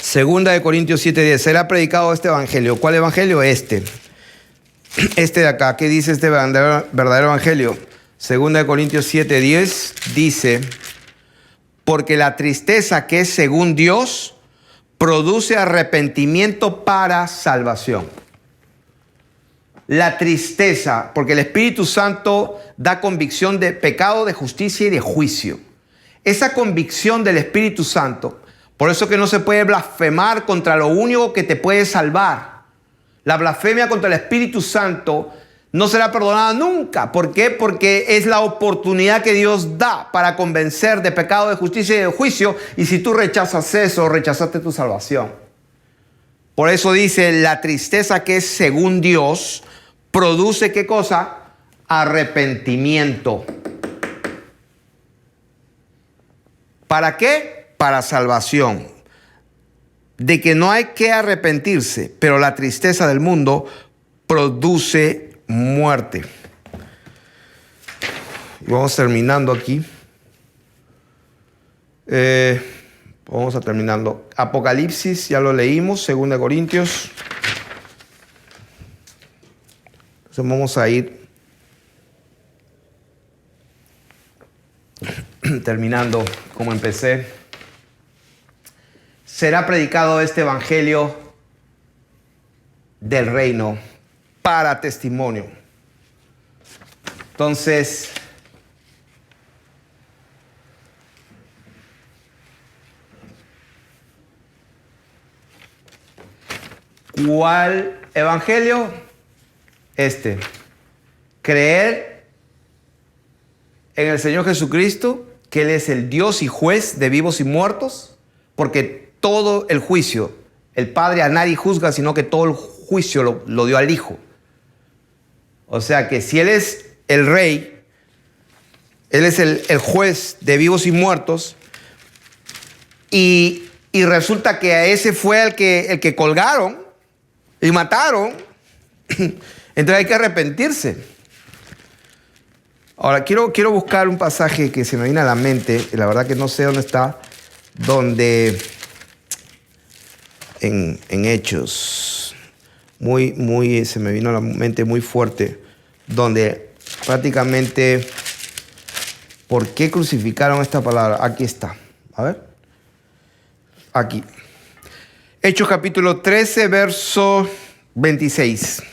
2 Corintios 7:10. Será predicado este evangelio. ¿Cuál evangelio? Este de acá. ¿Qué dice este verdadero evangelio? 2 Corintios 7:10 dice: porque la tristeza que es según Dios produce arrepentimiento para salvación. La tristeza, porque el Espíritu Santo da convicción de pecado, de justicia y de juicio. Esa convicción del Espíritu Santo, por eso que no se puede blasfemar contra lo único que te puede salvar. La blasfemia contra el Espíritu Santo no será perdonada nunca. ¿Por qué? Porque es la oportunidad que Dios da para convencer de pecado, de justicia y de juicio. Y si tú rechazas eso, rechazaste tu salvación. Por eso dice, la tristeza que es según Dios produce, ¿qué cosa? Arrepentimiento. ¿Para qué? Para salvación. De que no hay que arrepentirse, pero la tristeza del mundo produce muerte. Vamos terminando aquí. Vamos a terminando. Apocalipsis, ya lo leímos, 2 Corintios. Entonces vamos a ir terminando como empecé. Será predicado este evangelio del reino para testimonio. Entonces, ¿cuál evangelio? Creer en el Señor Jesucristo, que Él es el Dios y juez de vivos y muertos, porque todo el juicio, el Padre a nadie juzga, sino que todo el juicio lo dio al Hijo. O sea que si Él es el Rey, Él es el juez de vivos y muertos, y resulta que a ese fue el que colgaron y mataron, entonces hay que arrepentirse. Ahora, quiero buscar un pasaje que se me viene a la mente, y la verdad que no sé dónde está, donde en Hechos, se me vino a la mente muy fuerte, donde prácticamente, ¿por qué crucificaron esta palabra? Aquí está, a ver, aquí. Hechos capítulo 13, verso 26.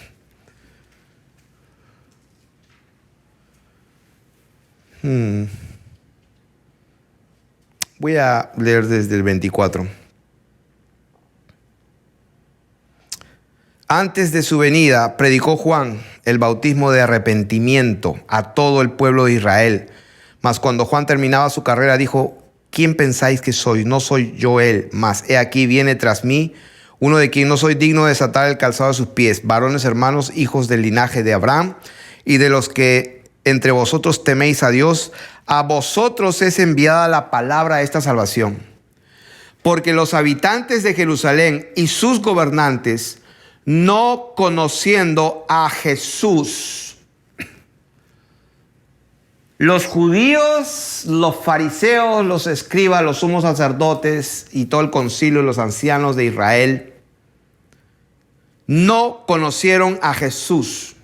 Voy a leer desde el 24. Antes de su venida, predicó Juan el bautismo de arrepentimiento a todo el pueblo de Israel. Mas cuando Juan terminaba su carrera, dijo: ¿quién pensáis que soy? No soy yo él, mas he aquí viene tras mí uno de quien no soy digno de desatar el calzado de sus pies. Varones hermanos, hijos del linaje de Abraham, y de los que entre vosotros teméis a Dios, a vosotros es enviada la palabra de esta salvación. Porque los habitantes de Jerusalén y sus gobernantes, no conociendo a Jesús, los judíos, los fariseos, los escribas, los sumos sacerdotes y todo el concilio y los ancianos de Israel, no conocieron a Jesús,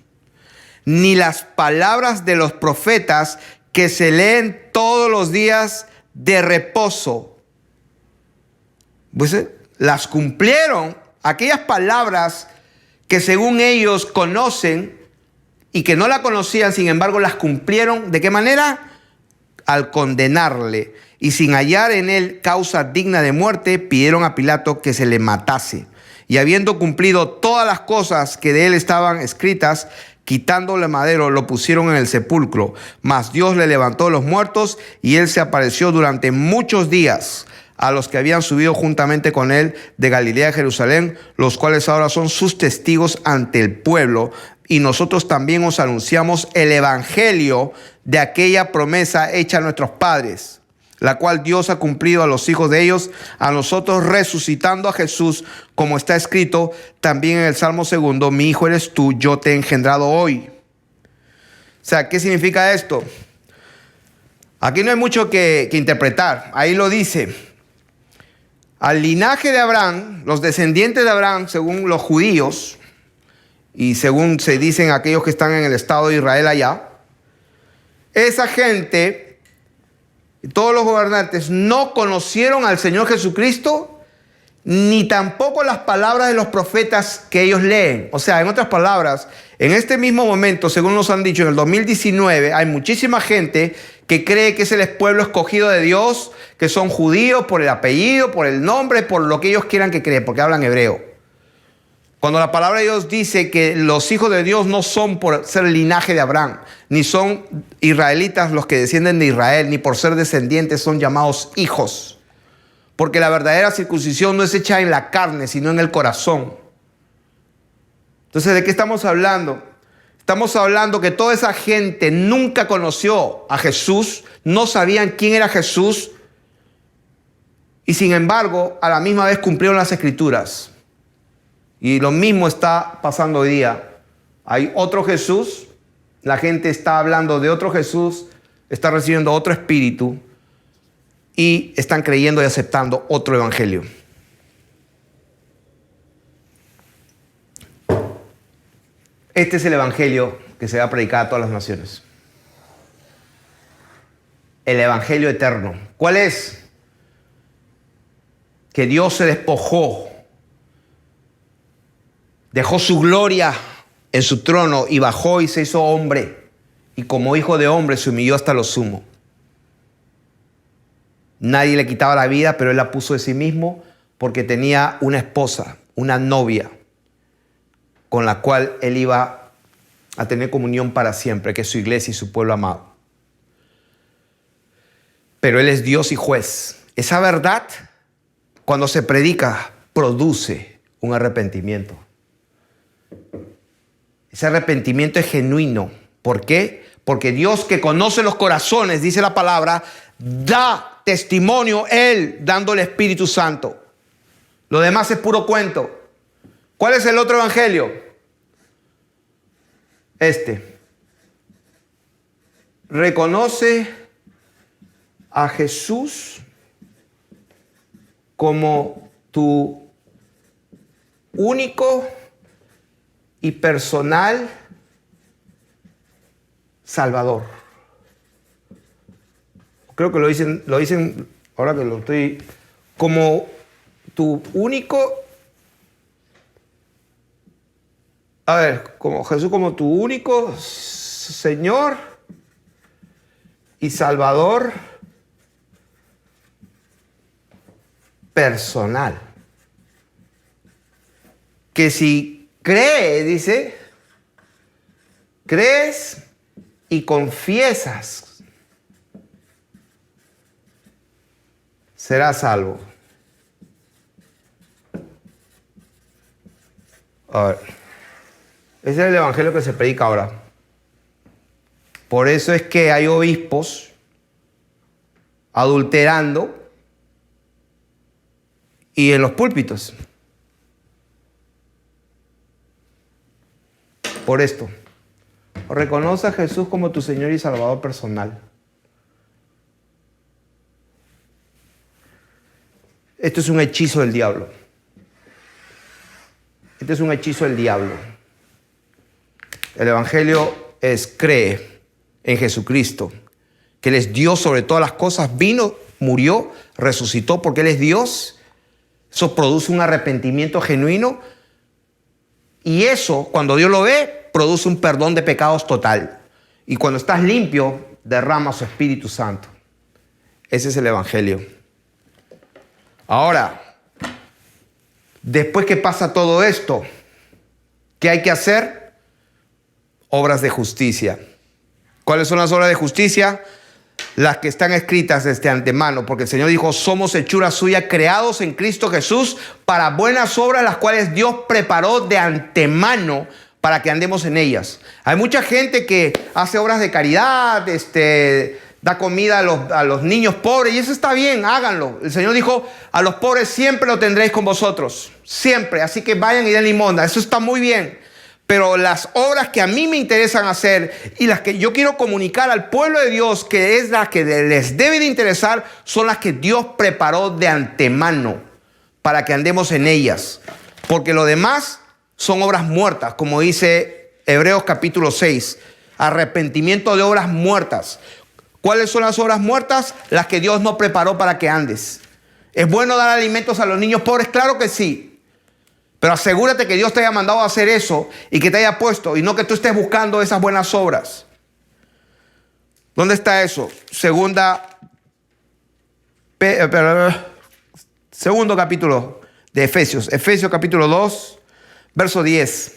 ni las palabras de los profetas que se leen todos los días de reposo. Pues las cumplieron, aquellas palabras que según ellos conocen y que no la conocían, sin embargo las cumplieron. ¿De qué manera? Al condenarle, y sin hallar en él causa digna de muerte, pidieron a Pilato que se le matase. Y habiendo cumplido todas las cosas que de él estaban escritas, quitándole madero, lo pusieron en el sepulcro. Mas Dios le levantó de los muertos, y él se apareció durante muchos días a los que habían subido juntamente con él de Galilea a Jerusalén, los cuales ahora son sus testigos ante el pueblo. Y nosotros también os anunciamos el evangelio de aquella promesa hecha a nuestros padres, la cual Dios ha cumplido a los hijos de ellos, a nosotros resucitando a Jesús, como está escrito también en el Salmo 2, mi hijo eres tú, yo te he engendrado hoy. O sea, ¿qué significa esto? Aquí no hay mucho que interpretar. Ahí lo dice. Al linaje de Abraham, los descendientes de Abraham, según los judíos, y según se dicen aquellos que están en el Estado de Israel allá, esa gente, todos los gobernantes, no conocieron al Señor Jesucristo, ni tampoco las palabras de los profetas que ellos leen. O sea, en otras palabras, en este mismo momento, según nos han dicho, en el 2019, hay muchísima gente que cree que es el pueblo escogido de Dios, que son judíos por el apellido, por el nombre, por lo que ellos quieran que creen, porque hablan hebreo. Cuando la palabra de Dios dice que los hijos de Dios no son por ser el linaje de Abraham, ni son israelitas los que descienden de Israel, ni por ser descendientes son llamados hijos. Porque la verdadera circuncisión no es hecha en la carne, sino en el corazón. Entonces, ¿de qué estamos hablando? Estamos hablando que toda esa gente nunca conoció a Jesús, no sabían quién era Jesús, y sin embargo, a la misma vez cumplieron las Escrituras. Y lo mismo está pasando hoy día. Hay otro Jesús, la gente está hablando de otro Jesús, está recibiendo otro espíritu, y están creyendo y aceptando otro evangelio. Este es el evangelio que se va a predicar a todas las naciones. El evangelio eterno. ¿Cuál es? Que Dios se despojó, dejó su gloria en su trono y bajó y se hizo hombre. Y como hijo de hombre se humilló hasta lo sumo. Nadie le quitaba la vida, pero él la puso de sí mismo porque tenía una esposa, una novia, con la cual él iba a tener comunión para siempre, que es su iglesia y su pueblo amado. Pero él es Dios y juez. Esa verdad, cuando se predica, produce un arrepentimiento. Ese arrepentimiento es genuino. ¿Por qué? Porque Dios, que conoce los corazones, dice la palabra, da testimonio él dando el Espíritu Santo. Lo demás es puro cuento. ¿Cuál es el otro evangelio? Reconoce a Jesús como tu único y personal Salvador. Creo que lo dicen ahora que lo estoy, como tu único, como Jesús como tu único Señor y Salvador personal. Que si crees y confiesas, serás salvo. A ver, ese es el evangelio que se predica ahora. Por eso es que hay obispos adulterando y en los púlpitos. Por esto, reconoce a Jesús como tu Señor y Salvador personal. Esto es un hechizo del diablo. Este es un hechizo del diablo. El evangelio es: cree en Jesucristo, que Él es Dios sobre todas las cosas, vino, murió, resucitó porque Él es Dios. Eso produce un arrepentimiento genuino y eso, cuando Dios lo ve, produce un perdón de pecados total. Y cuando estás limpio, derrama su Espíritu Santo. Ese es el evangelio. Ahora, después que pasa todo esto, ¿qué hay que hacer? Obras de justicia. ¿Cuáles son las obras de justicia? Las que están escritas desde antemano, porque el Señor dijo: somos hechura suya, creados en Cristo Jesús para buenas obras, las cuales Dios preparó de antemano para que andemos en ellas. Hay mucha gente que hace obras de caridad, da comida a los niños pobres, y eso está bien, háganlo. El Señor dijo, a los pobres siempre lo tendréis con vosotros, siempre, así que vayan y den limosna, eso está muy bien. Pero las obras que a mí me interesan hacer y las que yo quiero comunicar al pueblo de Dios, que es las que les debe de interesar, son las que Dios preparó de antemano para que andemos en ellas. Porque lo demás son obras muertas, como dice Hebreos capítulo 6, arrepentimiento de obras muertas. ¿Cuáles son las obras muertas? Las que Dios no preparó para que andes. ¿Es bueno dar alimentos a los niños pobres? Claro que sí. Pero asegúrate que Dios te haya mandado a hacer eso y que te haya puesto, y no que tú estés buscando esas buenas obras. ¿Dónde está eso? Segundo capítulo de Efesios. Efesios capítulo 2, verso 10.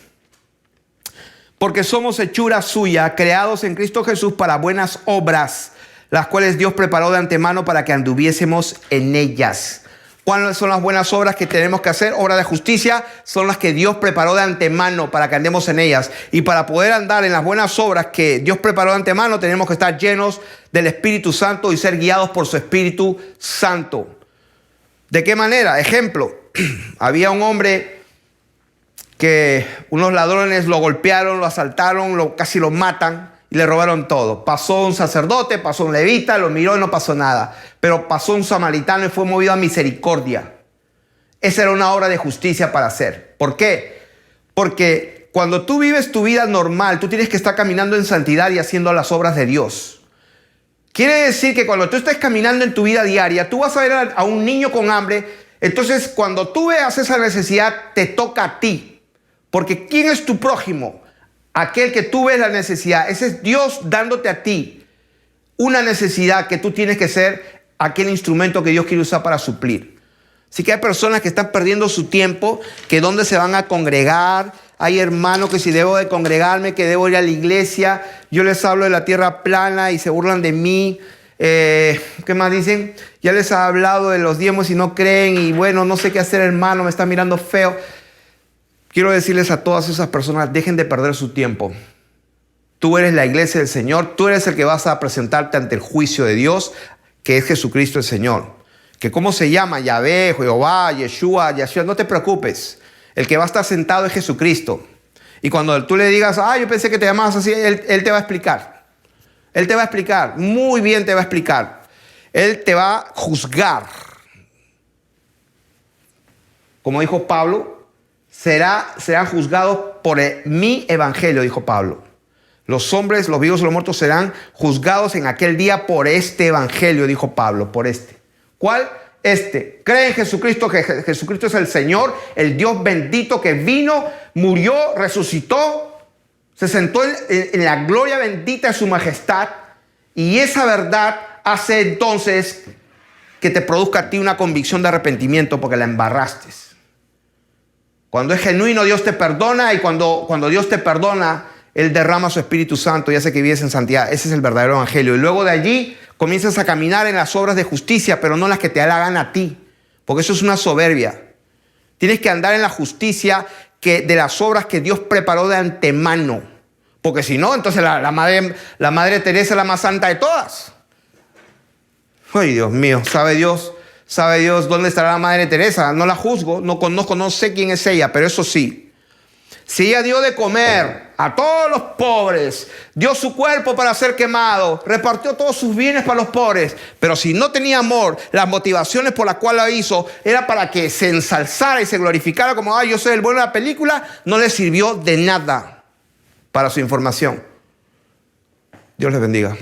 Porque somos hechura suya, creados en Cristo Jesús para buenas obras, las cuales Dios preparó de antemano para que anduviésemos en ellas. ¿Cuáles son las buenas obras que tenemos que hacer? Obras de justicia son las que Dios preparó de antemano para que andemos en ellas. Y para poder andar en las buenas obras que Dios preparó de antemano, tenemos que estar llenos del Espíritu Santo y ser guiados por su Espíritu Santo. ¿De qué manera? Ejemplo, había un hombre que unos ladrones lo golpearon, lo asaltaron, casi lo matan. Y le robaron todo. Pasó un sacerdote, pasó un levita, lo miró y no pasó nada. Pero pasó un samaritano y fue movido a misericordia. Esa era una obra de justicia para hacer. ¿Por qué? Porque cuando tú vives tu vida normal, tú tienes que estar caminando en santidad y haciendo las obras de Dios. Quiere decir que cuando tú estés caminando en tu vida diaria, tú vas a ver a un niño con hambre. Entonces, cuando tú veas esa necesidad, te toca a ti. Porque ¿quién es tu prójimo? Aquel que tú ves la necesidad. Ese es Dios dándote a ti una necesidad que tú tienes que ser aquel instrumento que Dios quiere usar para suplir. Así que hay personas que están perdiendo su tiempo, que dónde se van a congregar. Hay hermanos que si debo de congregarme, que debo ir a la iglesia. Yo les hablo de la tierra plana y se burlan de mí. ¿Qué más dicen? Ya les he hablado de los diezmos y no creen. Y bueno, no sé qué hacer, hermano, me está mirando feo. Quiero decirles a todas esas personas, dejen de perder su tiempo. Tú eres la iglesia del Señor, tú eres el que vas a presentarte ante el juicio de Dios, que es Jesucristo el Señor. Que ¿cómo se llama? Yahvé, Jehová, Yeshua, Yahshua, no te preocupes. El que va a estar sentado es Jesucristo. Y cuando tú le digas, yo pensé que te llamabas así, Él te va a explicar. Él te va a explicar, muy bien te va a explicar. Él te va a juzgar. Como dijo Pablo, serán juzgados por mi evangelio, dijo Pablo. Los hombres, los vivos y los muertos serán juzgados en aquel día por este evangelio, dijo Pablo, por este. ¿Cuál? Este. Cree en Jesucristo, que Jesucristo es el Señor, el Dios bendito que vino, murió, resucitó, se sentó en la gloria bendita de su majestad, y esa verdad hace entonces que te produzca a ti una convicción de arrepentimiento porque la embarraste. Cuando es genuino, Dios te perdona, y cuando Dios te perdona, Él derrama su Espíritu Santo y hace que vives en santidad. Ese es el verdadero evangelio. Y luego de allí comienzas a caminar en las obras de justicia, pero no las que te hagan a ti, porque eso es una soberbia. Tienes que andar en la justicia de las obras que Dios preparó de antemano, porque si no, entonces la Madre Teresa es la más santa de todas. Ay, Dios mío, ¿sabe Dios dónde estará la Madre Teresa? No la juzgo, no conozco, no sé quién es ella, pero eso sí. Si ella dio de comer a todos los pobres, dio su cuerpo para ser quemado, repartió todos sus bienes para los pobres, pero si no tenía amor, las motivaciones por las cuales la hizo era para que se ensalzara y se glorificara como, yo soy el bueno de la película, no le sirvió de nada para su información. Dios les bendiga.